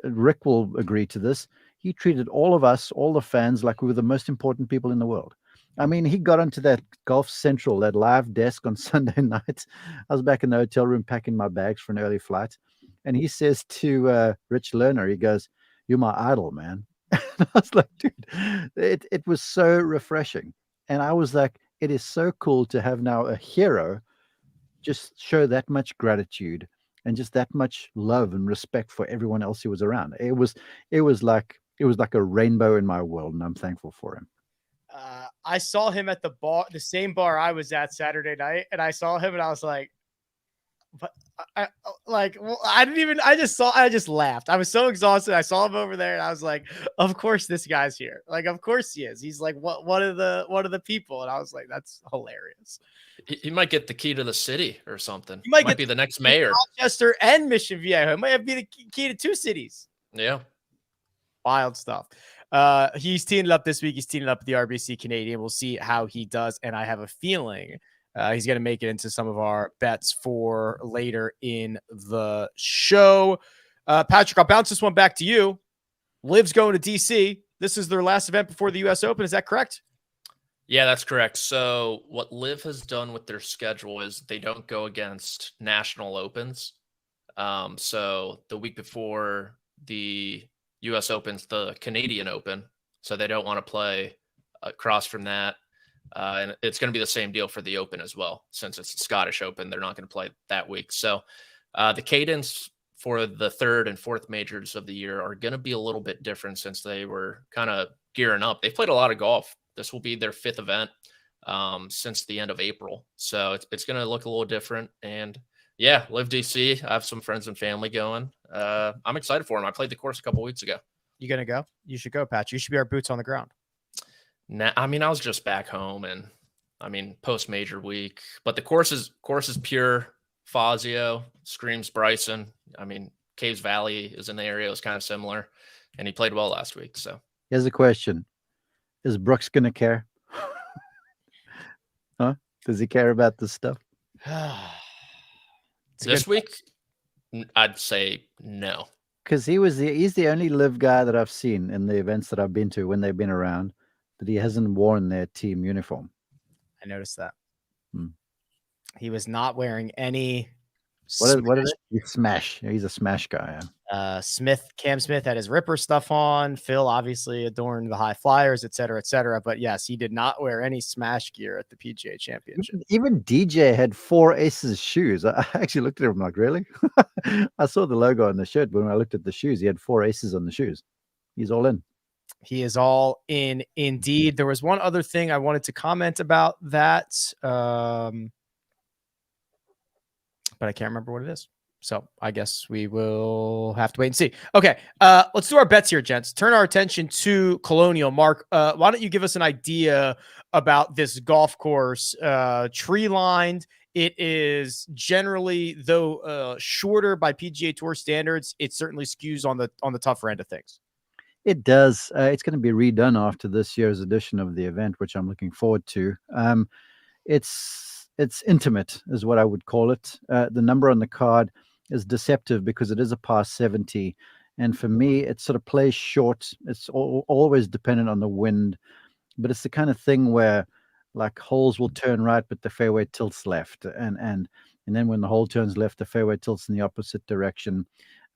Speaker 3: Rick will agree to this, he treated all of us, all the fans, like we were the most important people in the world. I mean, he got onto that Golf Central, that live desk on Sunday night. I was back in the hotel room packing my bags for an early flight. And he says to Rich Lerner, he goes, "You're my idol, man." And I was like, dude, it was so refreshing. And I was like, it is so cool to have now a hero just show that much gratitude and just that much love and respect for everyone else who was around. It was like a rainbow in my world, and I'm thankful for him.
Speaker 1: I saw him at the same bar I was at Saturday night, and I saw him and I was like, but I just laughed. I was so exhausted. I saw him over there and I was like, of course this guy's here. Like, of course he is. He's like, one of the people. And I I was like, that's hilarious.
Speaker 2: He might get the key to the city or something.
Speaker 1: He might
Speaker 2: be the next mayor.
Speaker 1: Rochester and Mission Viejo. It might be the key to two cities.
Speaker 2: Yeah.
Speaker 1: Wild stuff. He's teaming up this week. He's teaming up with the RBC Canadian. We'll see how he does. And I have a feeling he's going to make it into some of our bets for later in the show. Patrick, I'll bounce this one back to you. LIV's going to DC. This is their last event before the U.S. Open. Is that correct?
Speaker 2: Yeah, that's correct. So what LIV has done with their schedule is they don't go against national opens. So the week before the U.S. Open's the Canadian Open, so they don't want to play across from that. And it's going to be the same deal for the Open as well. Since it's the Scottish Open, they're not going to play that week. So the cadence for the third and fourth majors of the year are going to be a little bit different since they were kind of gearing up. They've played a lot of golf. This will be their fifth event since the end of April. So it's going to look a little different. And yeah, LIV DC. I have some friends and family going. I'm excited for them. I played the course a couple weeks ago. You
Speaker 1: going to go? You should go, Pat. You should be our boots on the ground.
Speaker 2: Nah, I mean, I was just back home and post-major week. But the course is pure Fazio, screams Bryson. I mean, Caves Valley is in the area. It was kind of similar. And he played well last week. So
Speaker 3: here's a question. Is Brooks going to care? Huh? Does he care about this stuff?
Speaker 2: This week, I'd say no.
Speaker 3: Because he's the only LIV guy that I've seen in the events that I've been to when they've been around that he hasn't worn their team uniform.
Speaker 1: I noticed that. He was not wearing any.
Speaker 3: What is it? He's smash. He's a smash guy.
Speaker 1: Yeah. Cam Smith had his Ripper stuff on. Phil obviously adorned the high flyers, et cetera, et cetera. But yes, he did not wear any smash gear at the PGA Championship.
Speaker 3: Even DJ had 4 Aces shoes. I actually looked at him like, really? I saw the logo on the shirt, but when I looked at the shoes, he had 4 Aces on the shoes. He's all in.
Speaker 1: He is all in indeed. There was one other thing I wanted to comment about that. But I can't remember what it is. So I guess we will have to wait and see. Okay, let's do our bets here, gents. Turn our attention to Colonial. Mark, why don't you give us an idea about this golf course? Tree-lined. It is generally, though shorter by PGA Tour standards, it certainly skews on the tougher end of things.
Speaker 3: It does. It's going to be redone after this year's edition of the event, which I'm looking forward to. It's intimate, is what I would call it. The number on the card is deceptive because it is a past 70, and for me, it sort of plays short. It's always dependent on the wind, but it's the kind of thing where, like, holes will turn right, but the fairway tilts left, and then when the hole turns left, the fairway tilts in the opposite direction.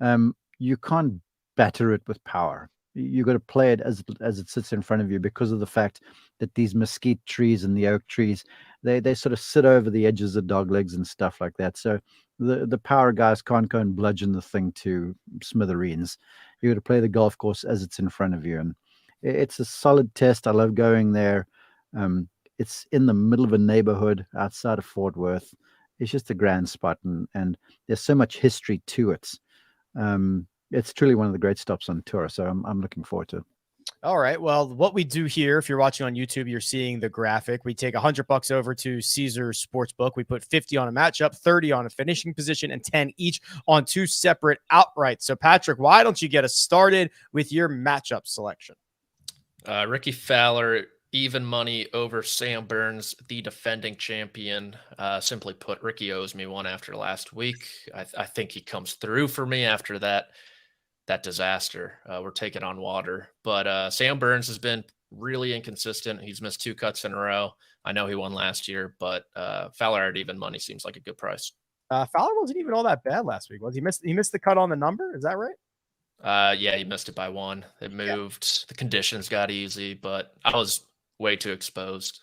Speaker 3: You can't batter it with power. You got to play it as it sits in front of you, because of the fact that these mesquite trees and the oak trees, they sort of sit over the edges of dog legs and stuff like that. So the power guys can't go and bludgeon the thing to smithereens. You got to play the golf course as it's in front of you, and it's a solid test. I love going there. It's in the middle of a neighborhood outside of Fort Worth. It's just a grand spot, and there's so much history to it. It's truly one of the great stops on tour, so I'm looking forward to it.
Speaker 1: All right. Well, what we do here, if you're watching on YouTube, you're seeing the graphic. We take $100 over to Caesars Sportsbook. We put 50 on a matchup, 30 on a finishing position, and 10 each on two separate outrights. So, Patrick, why don't you get us started with your matchup selection?
Speaker 2: Ricky Fowler, even money over Sam Burns, the defending champion. Simply put, Ricky owes me one after last week. I think he comes through for me after that disaster. We're taking on water, but Sam Burns has been really inconsistent. He's missed 2 cuts in a row. I know he won last year, but Fowler at even money seems like a good price.
Speaker 1: Fowler wasn't even all that bad last week. He missed the cut on the number? Is that right?
Speaker 2: Yeah, he missed it by 1. It moved. Yeah. The conditions got easy, but I was way too exposed.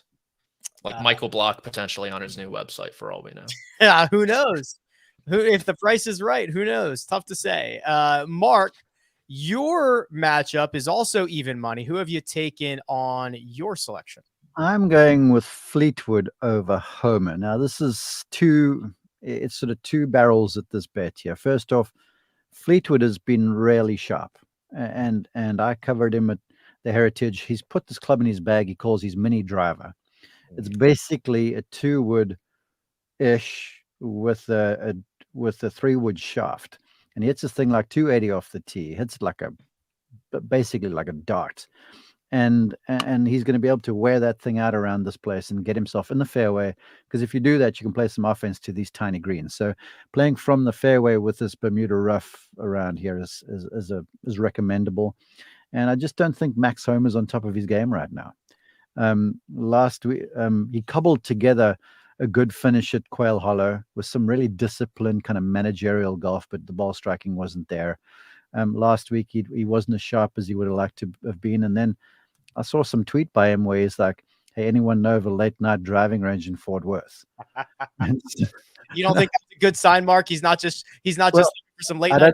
Speaker 2: Like Michael Block potentially on his new website, for all we know.
Speaker 1: Yeah, who knows? If the price is right, who knows? Tough to say. Mark, your matchup is also even money. Who have you taken on your selection?
Speaker 3: I'm going with Fleetwood over Homer. Now, this is it's sort of 2 barrels at this bet here. First off, Fleetwood has been really sharp, and I covered him at the Heritage. He's put this club in his bag he calls his mini driver. It's basically a 2-wood-ish with a 3-wood shaft, and he hits this thing like 280 off the tee. He hits it basically like a dart, and he's going to be able to wear that thing out around this place and get himself in the fairway, because if you do that, you can play some offense to these tiny greens. So playing from the fairway with this Bermuda rough around here is recommendable, and I just don't think Max Homer's on top of his game right now. Last week he cobbled together a good finish at Quail Hollow with some really disciplined kind of managerial golf, but the ball striking wasn't there. Last week he wasn't as sharp as he would have liked to have been. And then I saw some tweet by him where he's like, "Hey, anyone know of a late night driving range in Fort Worth?"
Speaker 1: You don't think that's a good sign, Mark? He's not just looking for some late night.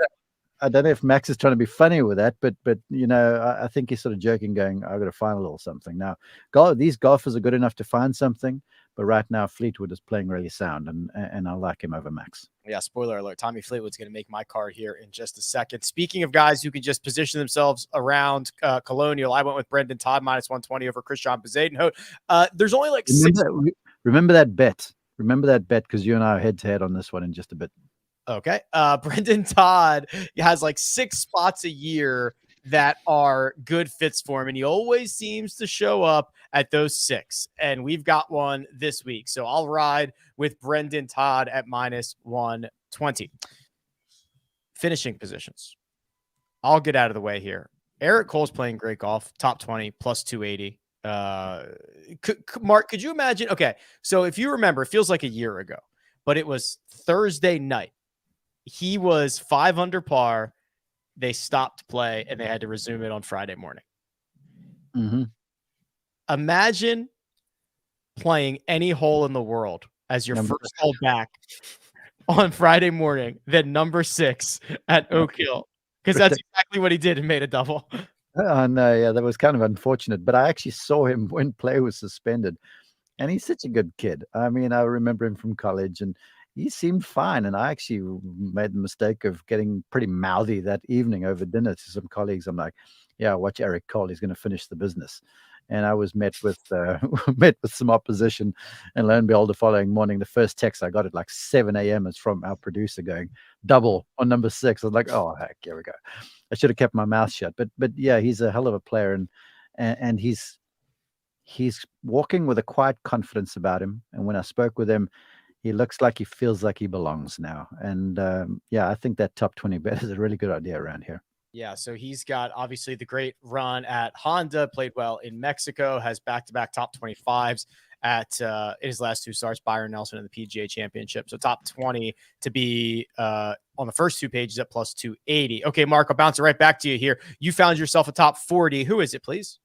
Speaker 3: I don't know if Max is trying to be funny with that, but I think he's sort of joking, going, "I've got to find a little something." Now, these golfers are good enough to find something, but right now Fleetwood is playing really sound, and I like him over Max.
Speaker 1: Yeah, spoiler alert, Tommy Fleetwood's going to make my card here in just a second. Speaking of guys who can just position themselves around Colonial, I went with Brendan Todd -120 over Christian Bezuidenhout. There's only like
Speaker 3: remember that bet. Remember that bet, because you and I are head-to-head on this one in just a bit.
Speaker 1: Okay. Brendan Todd has like 6 spots a year that are good fits for him, and he always seems to show up at those 6. And we've got one this week. So I'll ride with Brendan Todd at -120. Finishing positions. I'll get out of the way here. Eric Cole's playing great golf, top 20, +280. Mark, could you imagine? Okay. So if you remember, it feels like a year ago, but it was Thursday night. He was 5 under par. They stopped play and they had to resume it on Friday morning.
Speaker 3: Mm-hmm.
Speaker 1: Imagine playing any hole in the world as your first hole back on Friday morning, then number 6 at Oak Hill, because that's exactly what he did and made a double.
Speaker 3: Oh, no, yeah, that was kind of unfortunate, but I actually saw him when play was suspended, and he's such a good kid. I mean, I remember him from college, and he seemed fine, and I actually made the mistake of getting pretty mouthy that evening over dinner to some colleagues. I'm like, yeah, watch Eric Cole. He's going to finish the business. and I was met with met with some opposition. And lo and behold, the following morning, the first text I got at like 7 a.m. is from our producer going, double on number 6. I was like, oh heck, here we go. I should have kept my mouth shut. But yeah, he's a hell of a player, and he's walking with a quiet confidence about him. And when I spoke with him, he looks like he feels like he belongs now. And yeah, I think that top 20 bet is a really good idea around here.
Speaker 1: Yeah, so he's got obviously the great run at Honda, played well in Mexico, has back-to-back top 25s at his last 2 starts, Byron Nelson in the PGA Championship. So top 20 to be on the first 2 pages at plus 280. Okay, Mark, I'll bounce it right back to you here. You found yourself a top 40. Who is it, please?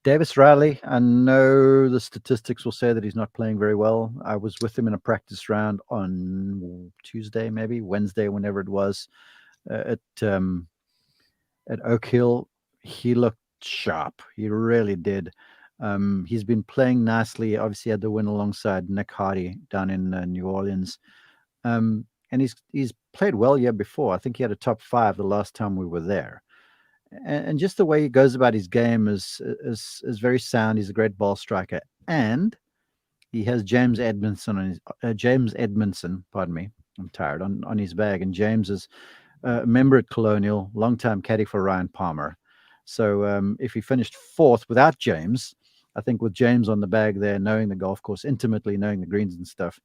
Speaker 3: Davis Riley. I know the statistics will say that he's not playing very well. I was with him in a practice round on Tuesday, maybe Wednesday, whenever it was, at Oak Hill. He looked sharp. He really did. He's been playing nicely. Obviously had the win alongside Nick Hardy down in New Orleans. And he's played well year before. I think he had a top 5 the last time we were there. And just the way he goes about his game is very sound. He's a great ball striker, and he has James Edmondson, pardon me, I'm tired, on his bag. And James is a member at Colonial, long-time caddy for Ryan Palmer. So if he finished 4th without James, I think with James on the bag there, knowing the golf course intimately, knowing the greens and stuff,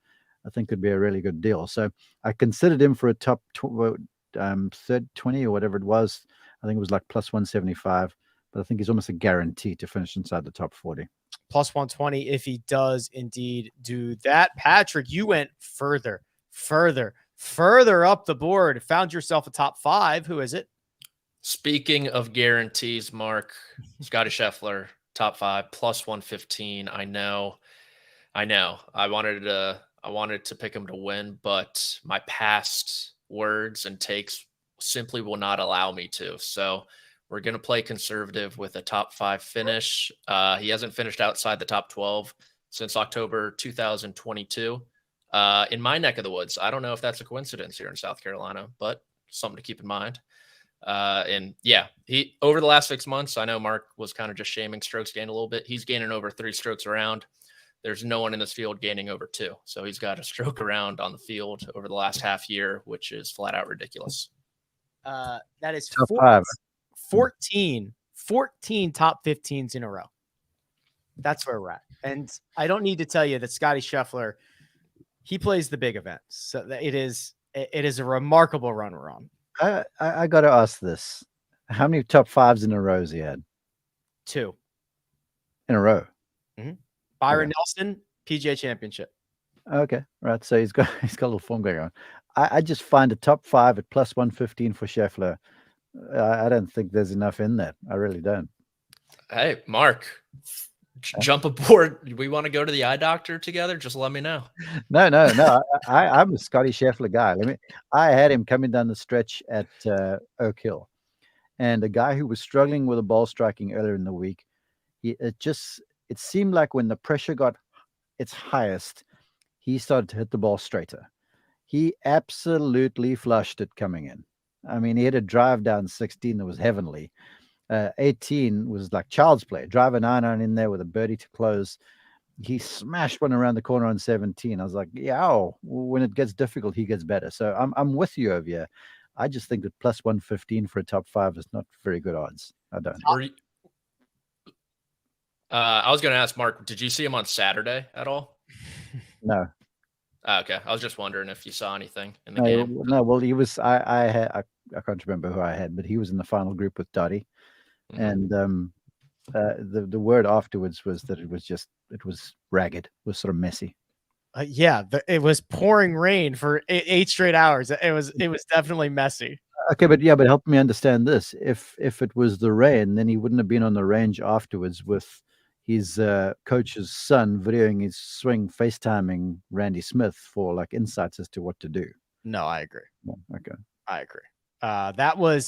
Speaker 3: I think could be a really good deal. So I considered him for a top 20 or whatever it was. I think it was like plus 175, but I think he's almost a guarantee to finish inside the top 40.
Speaker 1: Plus 120 if he does indeed do that. Patrick, you went further up the board. Found yourself a top 5. Who is it?
Speaker 2: Speaking of guarantees, Mark, Scotty Scheffler, top 5, plus 115. I know. I wanted to pick him to win, but my past words and takes simply will not allow me to. So we're going to play conservative with a top 5 finish. He hasn't finished outside the top 12 since October 2022. In my neck of the woods. I don't know if that's a coincidence here in South Carolina, but something to keep in mind. And yeah, he over the last 6 months, I know Mark was kind of just shaming strokes gained a little bit. He's gaining over 3 strokes around. There's no one in this field gaining over 2. So he's got a stroke around on the field over the last half year, which is flat out ridiculous.
Speaker 1: That is
Speaker 3: top 5.
Speaker 1: 14 top 15s in a row. That's where we're at. And I don't need to tell you that Scotty Scheffler, he plays the big events. So it is a remarkable run we're on.
Speaker 3: I got to ask this. How many top 5s in a row has he had?
Speaker 1: 2
Speaker 3: in a row.
Speaker 1: Mm-hmm. Byron Nelson, PGA Championship.
Speaker 3: Okay, right. So he's got a little form going on. I just find a top 5 at plus 115 for Scheffler. I don't think there's enough in that. I really don't.
Speaker 2: Hey, Mark, jump aboard. We want to go to the eye doctor together. Just let me know.
Speaker 3: No. I'm a Scotty Scheffler guy. I had him coming down the stretch at Oak Hill, and a guy who was struggling with a ball striking earlier in the week. It seemed like when the pressure got its highest, he started to hit the ball straighter. He absolutely flushed it coming in. I mean, he had a drive down 16 that was heavenly. 18 was like child's play. Drive a 9-iron in there with a birdie to close. He smashed one around the corner on 17. I was like, yeah, when it gets difficult, he gets better. So I'm with you over here. I just think that plus 115 for a top 5 is not very good odds. I don't.
Speaker 2: I was going to ask Mark, did you see him on Saturday at all?
Speaker 3: No.
Speaker 2: Okay. I was just wondering if you saw anything in the game.
Speaker 3: No, well, he was, I can't remember who I had, but he was in the final group with Dottie. Mm-hmm. And the word afterwards was that it was ragged, it was sort of messy.
Speaker 1: It was pouring rain for 8 straight hours. It was definitely messy.
Speaker 3: Okay, but help me understand this. If it was the rain, then he wouldn't have been on the range afterwards with his coach's son videoing his swing, FaceTiming Randy Smith for like insights as to what to do.
Speaker 1: No, I agree.
Speaker 3: Yeah, okay.
Speaker 1: I agree.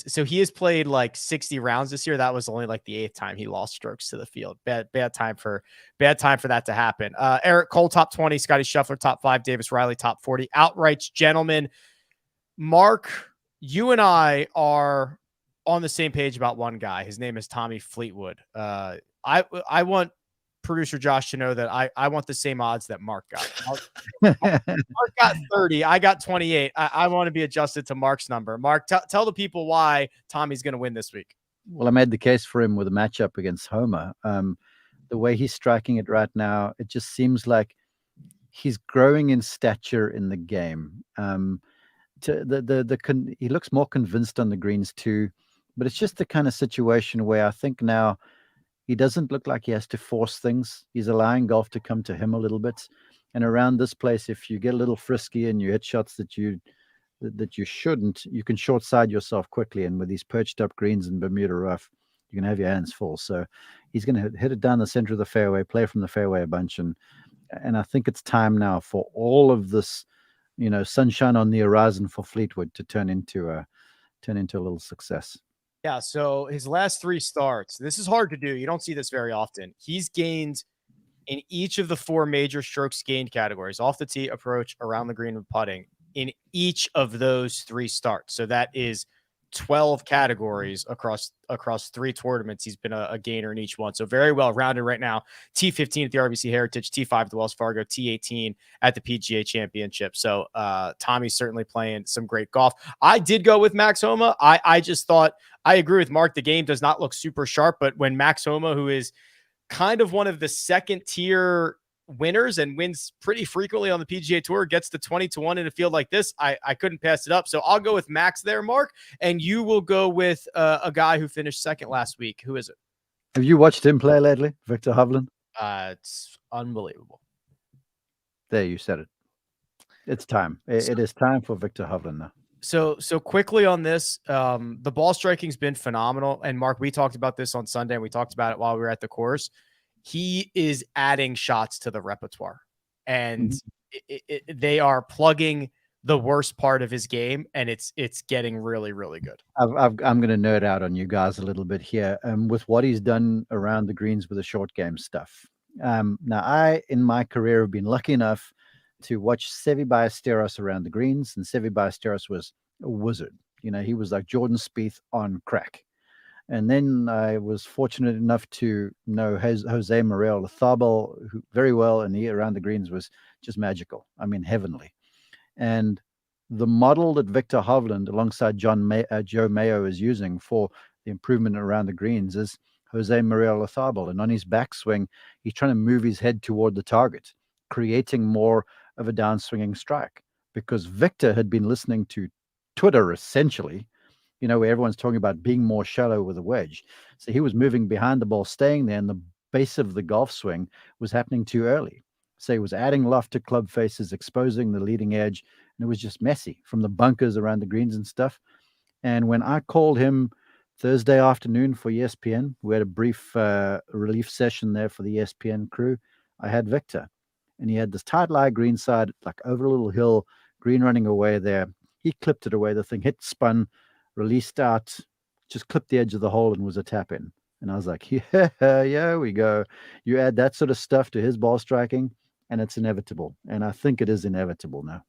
Speaker 1: So he has played like 60 rounds this year. That was only like the 8th time he lost strokes to the field. Bad time for that to happen. Eric Cole, top 20, Scotty Scheffler, top 5, Davis Riley, top 40. Outrights, gentlemen. Mark, you and I are on the same page about one guy. His name is Tommy Fleetwood. I want producer Josh to know that I want the same odds that Mark got. Mark got 30. I got 28. I want to be adjusted to Mark's number. Mark, tell the people why Tommy's going to win this week.
Speaker 3: Well, I made the case for him with a matchup against Homer. The way he's striking it right now, it just seems like he's growing in stature in the game. He looks more convinced on the greens too, but it's just the kind of situation where I think now he doesn't look like he has to force things. He's allowing golf to come to him a little bit. And around this place, if you get a little frisky and you hit shots that you shouldn't, you can short side yourself quickly. And with these perched up greens in Bermuda rough, you can have your hands full. So he's going to hit it down the center of the fairway, play from the fairway a bunch. And I think it's time now for all of this, sunshine on the horizon for Fleetwood to turn into a little success.
Speaker 1: Yeah, so his last 3 starts, this is hard to do. You don't see this very often. He's gained in each of the 4 major strokes gained categories: off the tee, approach, around the green, and putting, in each of those 3 starts. So that is 12 categories across 3 tournaments. He's been a gainer in each one. So very well rounded right now. T15 at the RBC Heritage, T5 at the Wells Fargo, T18 at the PGA Championship. So Tommy's certainly playing some great golf. I did go with Max Homa. I just thought, I agree with Mark, the game does not look super sharp, but when Max Homa, who is kind of one of the second tier winners and wins pretty frequently on the PGA Tour, gets to 20-1 in a field like this, I couldn't pass it up. So I'll go with Max there, Mark, and you will go with a guy who finished second last week. Who is it?
Speaker 3: Have you watched him play lately, Viktor Hovland?
Speaker 1: It's unbelievable.
Speaker 3: There, you said it. It's time. It is time for Viktor Hovland now.
Speaker 1: So quickly on this, the ball striking's been phenomenal. And Mark, we talked about this on Sunday, and we talked about it while we were at the course. He is adding shots to the repertoire, and they are plugging the worst part of his game, and it's getting really, really good.
Speaker 3: I'm going to nerd out on you guys a little bit here with what he's done around the greens with the short game stuff. Now, I, in my career, have been lucky enough to watch Seve Ballesteros around the greens, and Seve Ballesteros was a wizard. He was like Jordan Spieth on crack. And then I was fortunate enough to know Jose Maria Olazabal, who very well, and he around the greens was just magical. I mean, heavenly. And the model that Viktor Hovland, alongside Joe Mayo, is using for the improvement around the greens is Jose Maria Olazabal. And on his backswing, he's trying to move his head toward the target, creating more of a downswinging strike. Because Viktor had been listening to Twitter, essentially, where everyone's talking about being more shallow with a wedge. So he was moving behind the ball, staying there, and the base of the golf swing was happening too early. So he was adding loft to club faces, exposing the leading edge, and it was just messy from the bunkers around the greens and stuff. And when I called him Thursday afternoon for ESPN, we had a brief relief session there for the ESPN crew. I had Viktor, and he had this tight lie greenside, like over a little hill, green running away there. He clipped it away. The thing hit, spun, released out, just clipped the edge of the hole, and was a tap in. And I was like, yeah, we go. You add that sort of stuff to his ball striking, and it's inevitable. And I think it is inevitable now.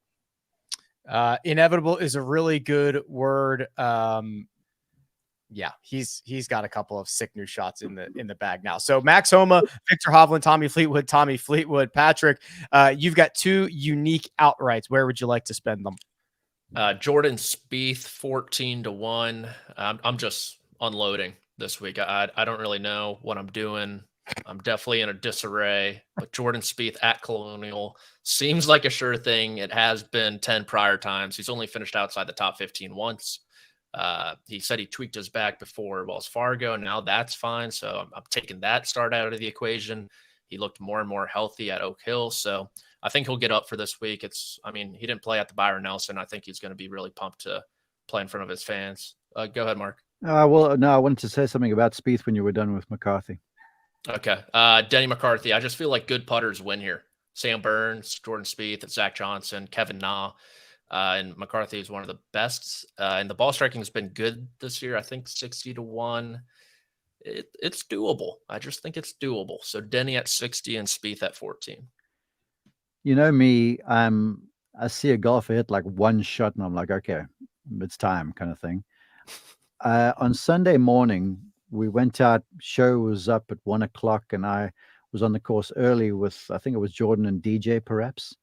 Speaker 1: Inevitable is a really good word. Yeah, he's got a couple of sick new shots in the bag now. So Max Homa, Viktor Hovland, Tommy Fleetwood. Patrick, you've got 2 unique outrights. Where would you like to spend them?
Speaker 2: Jordan Spieth 14-1. I'm just unloading this week. I don't really know what I'm doing. I'm definitely in a disarray, but Jordan Spieth at Colonial seems like a sure thing. It has been 10 prior times. He's only finished outside the top 15 once. He said he tweaked his back before Wells Fargo, and now that's fine. So I'm taking that start out of the equation. He looked more and more healthy at Oak Hill. So I think he'll get up for this week. He didn't play at the Byron Nelson. I think he's going to be really pumped to play in front of his fans. Go ahead, Mark.
Speaker 3: Well, no, I wanted to say something about Spieth when you were done with McCarthy.
Speaker 2: Okay. Denny McCarthy. I just feel like good putters win here. Sam Burns, Jordan Spieth, Zach Johnson, Kevin Na. And McCarthy is one of the best. And the ball striking has been good this year. I think 60-1. It's doable. I just think it's doable. So Denny at 60 and Spieth at 14.
Speaker 3: You know me, I see a golfer hit like one shot and I'm like, okay, it's time kind of thing. On Sunday morning, we went out. Show was up at 1 o'clock, and I was on the course early with, I think it was Jordan and DJ perhaps.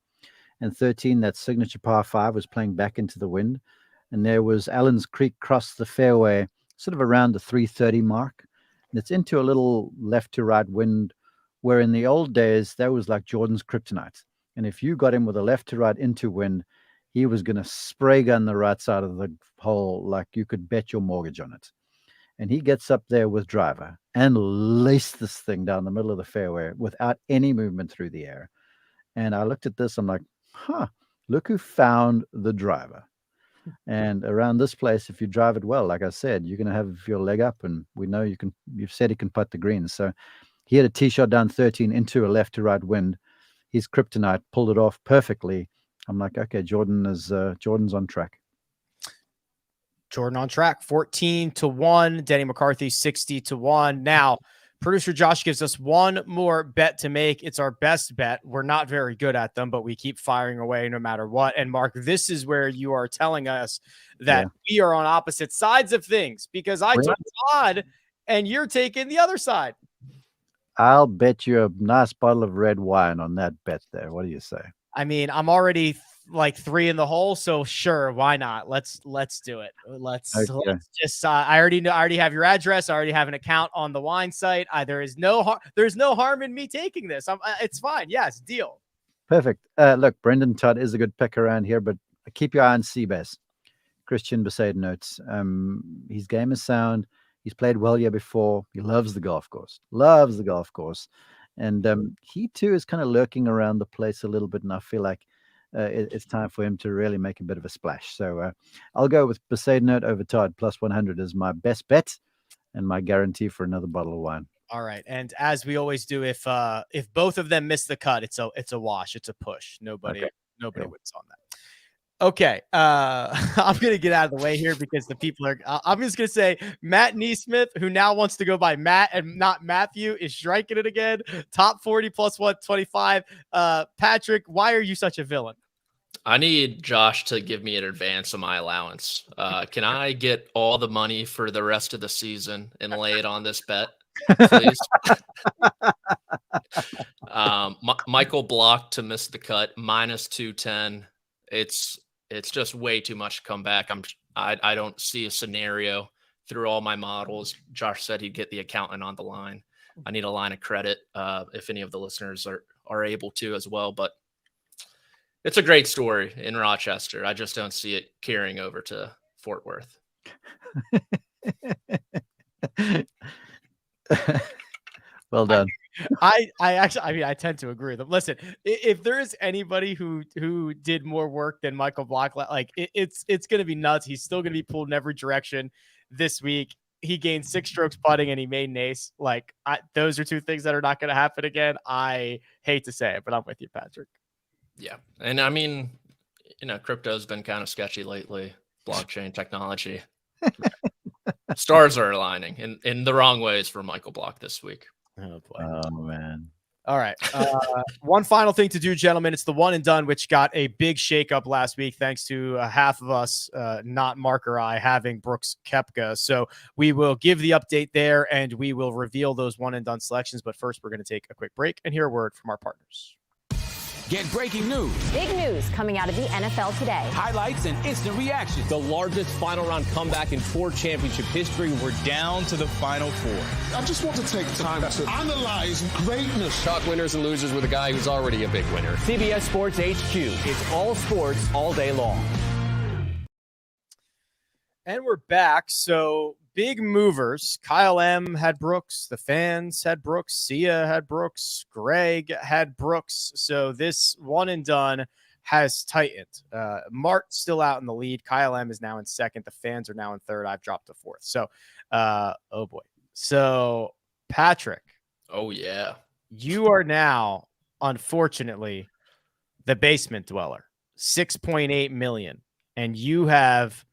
Speaker 3: And 13, that signature par 5 was playing back into the wind. And there was Allen's Creek crossed the fairway sort of around the 330 mark. And it's into a little left to right wind, where in the old days, that was like Jordan's kryptonite. And if you got him with a left to right into wind, he was going to spray gun the right side of the hole like you could bet your mortgage on it. And he gets up there with driver and laced this thing down the middle of the fairway without any movement through the air. And I looked at this, I'm like, look who found the driver. And around this place, if you drive it well, like I said, you're going to have your leg up, and we know you've said he can putt the greens. So he had a tee shot down 13 into a left to right wind. His kryptonite pulled it off perfectly. I'm like, okay, Jordan's on track.
Speaker 1: Jordan on track, 14-1. Denny McCarthy, 60-1. Now, producer Josh gives us one more bet to make. It's our best bet. We're not very good at them, but we keep firing away no matter what. And Mark, this is where you are telling us that we are on opposite sides of things, because I took Todd and you're taking the other side.
Speaker 3: I'll bet you a nice bottle of red wine on that bet there. What do you say?
Speaker 1: I mean, I'm already like 3 in the hole, so sure, why not? Let's do it. Let's just. I already have your address. I already have an account on the wine site. There's no harm in me taking this. It's fine. Yes, deal.
Speaker 3: Perfect. Look, Brendan Todd is a good pick around here, but keep your eye on Seabass. Christian Besaid notes. His game is sound. He's played well here before. He loves the golf course. And he too is kind of lurking around the place a little bit, and I feel like it's time for him to really make a bit of a splash. So I'll go with Besaid note over Todd plus 100 as my best bet and my guarantee for another bottle of wine.
Speaker 1: All right, and as we always do, if both of them miss the cut, it's a wash. It's a push. Nobody wins on that. Okay, I'm going to get out of the way here because the people are – I'm just going to say Matt Neesmith, who now wants to go by Matt and not Matthew, is striking it again. Top 40 plus 125. Patrick, why are you such a villain?
Speaker 2: I need Josh to give me an advance of my allowance. Can I get all the money for the rest of the season and lay it on this bet, please? Michael Block to miss the cut, minus 210. It's just way too much to come back. I don't see a scenario through all my models. Josh said he'd get the accountant on the line. I need a line of credit if any of the listeners are able to as well. But it's a great story in Rochester. I just don't see it carrying over to Fort Worth.
Speaker 3: Well done.
Speaker 1: I tend to agree with them. Listen, if there is anybody who did more work than Michael Block, like it's going to be nuts. He's still going to be pulled in every direction this week. He gained 6 strokes putting and he made an ace. Like those are 2 things that are not going to happen again. I hate to say it, but I'm with you, Patrick.
Speaker 2: Yeah. And I mean, crypto's been kind of sketchy lately. Blockchain technology. Stars are aligning in the wrong ways for Michael Block this week.
Speaker 1: Oh boy.
Speaker 3: Oh man.
Speaker 1: All right. One final thing to do, gentlemen. It's the one and done, which got a big shakeup last week, thanks to half of us, not Mark or I, having Brooks Koepka. So we will give the update there and we will reveal those one and done selections. But first, we're going to take a quick break and hear a word from our partners.
Speaker 5: Get breaking news,
Speaker 6: Big news coming out of the NFL today.
Speaker 5: highlights, and instant reaction.
Speaker 7: The largest final round comeback in Tour Championship history. We're down to the Final Four.
Speaker 8: I just want to take time to analyze greatness.
Speaker 7: Talk winners and losers with a guy who's already a big winner. CBS Sports HQ. It's all sports all day long.
Speaker 1: And we're back. So big movers. Kyle M had Brooks. The fans had Brooks. Sia had Brooks. Greg had Brooks. So this one and done has tightened. Mart's still out in the lead. Kyle M is now in second. The fans are now in third. I've dropped to fourth. So, oh boy. So Patrick.
Speaker 2: Oh yeah.
Speaker 1: You are now, unfortunately, the basement dweller. 6.8 million. And you have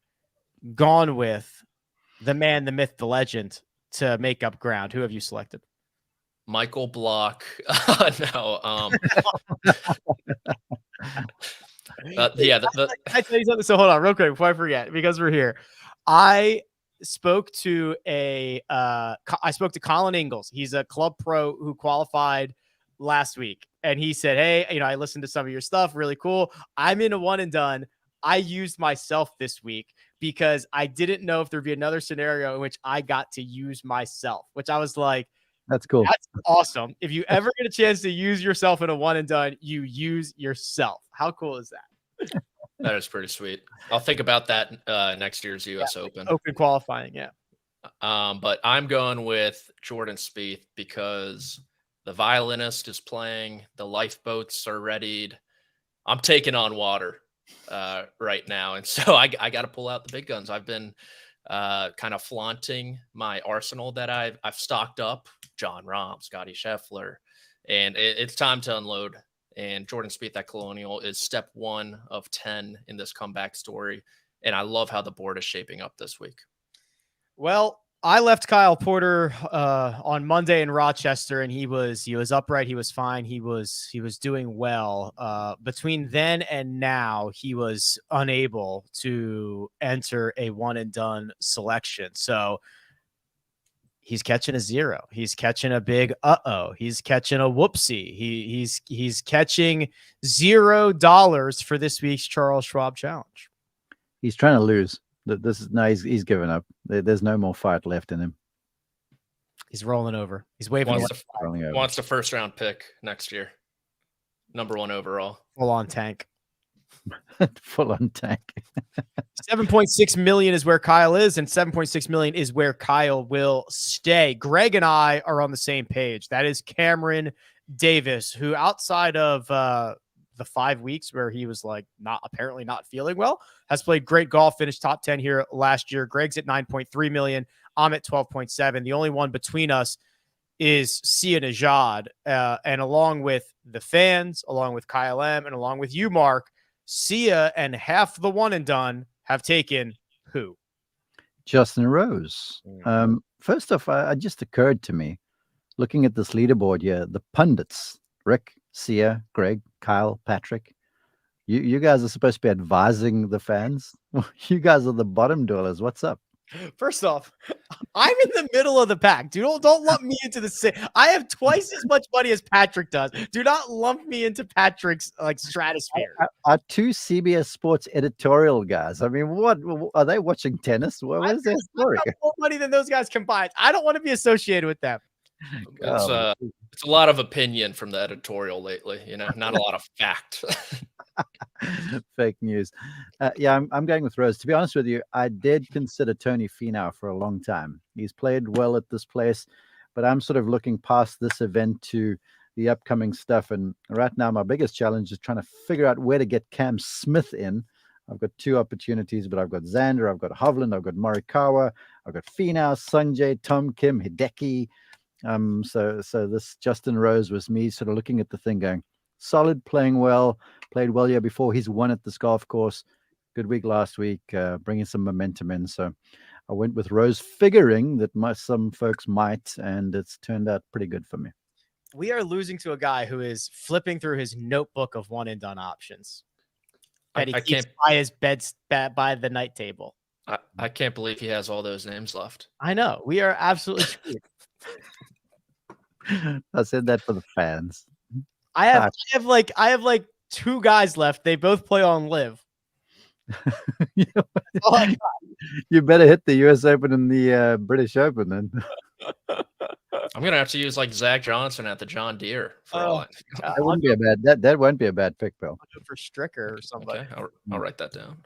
Speaker 1: gone with the man, the myth, the legend to make up ground. Who have you selected?
Speaker 2: Michael Block. No. Yeah.
Speaker 1: I tell you something. So hold on real quick before I forget, because we're here. I spoke to I spoke to Colin Ingalls. He's a club pro who qualified last week. And he said, hey, I listened to some of your stuff. Really cool. I'm in a one and done. I used myself this week because I didn't know if there'd be another scenario in which I got to use myself, which I was like,
Speaker 3: that's cool.
Speaker 1: That's awesome. If you ever get a chance to use yourself in a one and done, you use yourself. How cool is that?
Speaker 2: That is pretty sweet. I'll think about that next year's US Open.
Speaker 1: Open qualifying, yeah.
Speaker 2: But I'm going with Jordan Spieth because the violinist is playing, the lifeboats are readied. I'm taking on water right now, and so I got to pull out the big guns. I've been kind of flaunting my arsenal that I've stocked up. John Rahm, Scotty Scheffler, and it's time to unload. And Jordan Spieth at Colonial is step 1 of 10 in this comeback story. And I love how the board is shaping up this week.
Speaker 1: Well, I left Kyle Porter on Monday in Rochester, and he was upright. He was fine. He was doing well. Between then and now, he was unable to enter a one and done selection. So he's catching a 0. He's catching a big he's catching a whoopsie. He's catching $0 for this week's Charles Schwab Challenge.
Speaker 3: He's trying to lose. This is no, he's given up. There's no more fight left in him.
Speaker 1: He's rolling over. He's waving.
Speaker 2: Wants the first round pick next year. Number 1 overall.
Speaker 1: Full on tank.
Speaker 3: Full on tank.
Speaker 1: 7.6 million is where Kyle is, and 7.6 million is where Kyle will stay. Greg and I are on the same page. That is Cameron Davis, who outside of the 5 weeks where he was apparently not feeling well, has played great golf, finished top 10 here last year. Greg's at 9.3 million. I'm at 12.7. The only one between us is Sia Nejad. And along with the fans, along with Kyle M, and along with you, Mark, Sia and half the one and done have taken who?
Speaker 3: Justin Rose. First off, it just occurred to me, looking at this leaderboard here, the pundits, Rick, Sia, Greg, Kyle, Patrick, you guys are supposed to be advising the fans. You guys are the bottom dwellers. What's up?
Speaker 1: First off, I'm in the middle of the pack. Don't lump me into the same. I have twice as much money as Patrick does. Do not lump me into Patrick's stratosphere.
Speaker 3: Our 2 CBS Sports editorial guys. I mean, what are they watching tennis? What is their story?
Speaker 1: I got more money than those guys combined. I don't want to be associated with them.
Speaker 2: It's a lot of opinion from the editorial lately. Not a lot of fact.
Speaker 3: Fake news. Yeah, I'm going with Rose. To be honest with you, I did consider Tony Finau for a long time. He's played well at this place, but I'm sort of looking past this event to the upcoming stuff. And right now, my biggest challenge is trying to figure out where to get Cam Smith in. I've got 2 opportunities, but I've got Xander, I've got Hovland, I've got Morikawa, I've got Finau, Sanjay, Tom Kim, Hideki. So this Justin Rose was me sort of looking at the thing going, solid, playing well, played well here before. He's won at this golf course. Good week last week, bringing some momentum in. So I went with Rose, figuring that some folks might, and it's turned out pretty good for me.
Speaker 1: We are losing to a guy who is flipping through his notebook of one and done options. That he keeps by his by the night table.
Speaker 2: I can't believe he has all those names left.
Speaker 1: I know. We are absolutely screwed.
Speaker 3: I said that for the fans.
Speaker 1: I have like 2 guys left. They both play on LIV.
Speaker 3: You better hit the US Open and the British Open then.
Speaker 2: I'm gonna have to use Zach Johnson at the John Deere for all.
Speaker 3: That wouldn't be a bad that won't be a bad pick, Bill.
Speaker 1: For Stricker or somebody.
Speaker 2: Okay, I'll write that down.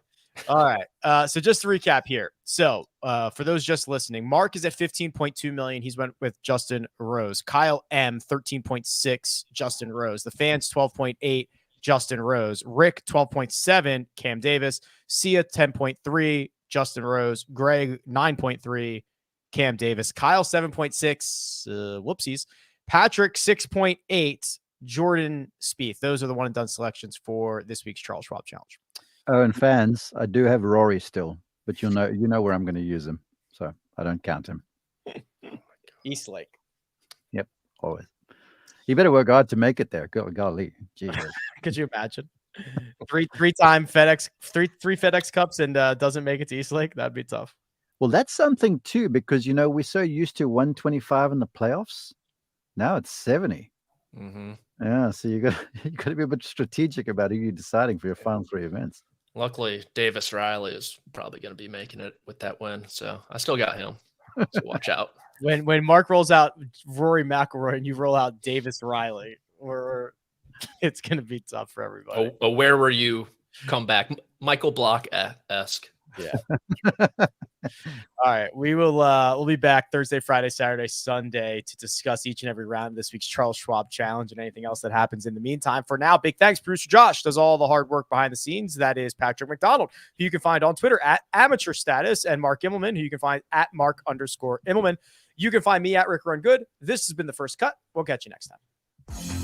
Speaker 1: All right. So just to recap here. So for those just listening, Mark is at 15.2 million. He's went with Justin Rose. Kyle M 13.6, Justin Rose. The fans 12.8, Justin Rose. Rick 12.7, Cam Davis. Sia 10.3, Justin Rose. Greg 9.3, Cam Davis. Kyle 7.6, whoopsies. Patrick 6.8, Jordan Spieth. Those are the one and done selections for this week's Charles Schwab Challenge.
Speaker 3: Oh, and fans, I do have Rory still, but you know where I'm going to use him, so I don't count him.
Speaker 1: East Lake.
Speaker 3: Yep, always. You better work hard to make it there. Golly, Jesus.
Speaker 1: Could you imagine? Three FedEx Cups and doesn't make it to East Lake? That'd be tough.
Speaker 3: Well, that's something too, because we're so used to 125 in the playoffs. Now it's 70.
Speaker 2: Mm-hmm.
Speaker 3: Yeah, so you got to be a bit strategic about who you're deciding for your final 3 events.
Speaker 2: Luckily, Davis Riley is probably going to be making it with that win, so I still got him. So watch out.
Speaker 1: When Mark rolls out Rory McIlroy and you roll out Davis Riley, it's going to be tough for everybody.
Speaker 2: Oh, where were you? Come back, Michael Block-esque.
Speaker 1: Yeah. All right. We'll be back Thursday, Friday, Saturday, Sunday to discuss each and every round of this week's Charles Schwab Challenge and anything else that happens in the meantime. For now, big thanks. Producer Josh does all the hard work behind the scenes. That is Patrick McDonald, who you can find on Twitter at Amateur Status, and Mark Immelman, who you can find at Mark_Immelman. You can find me at Rick Run Good. This has been The First Cut. We'll catch you next time.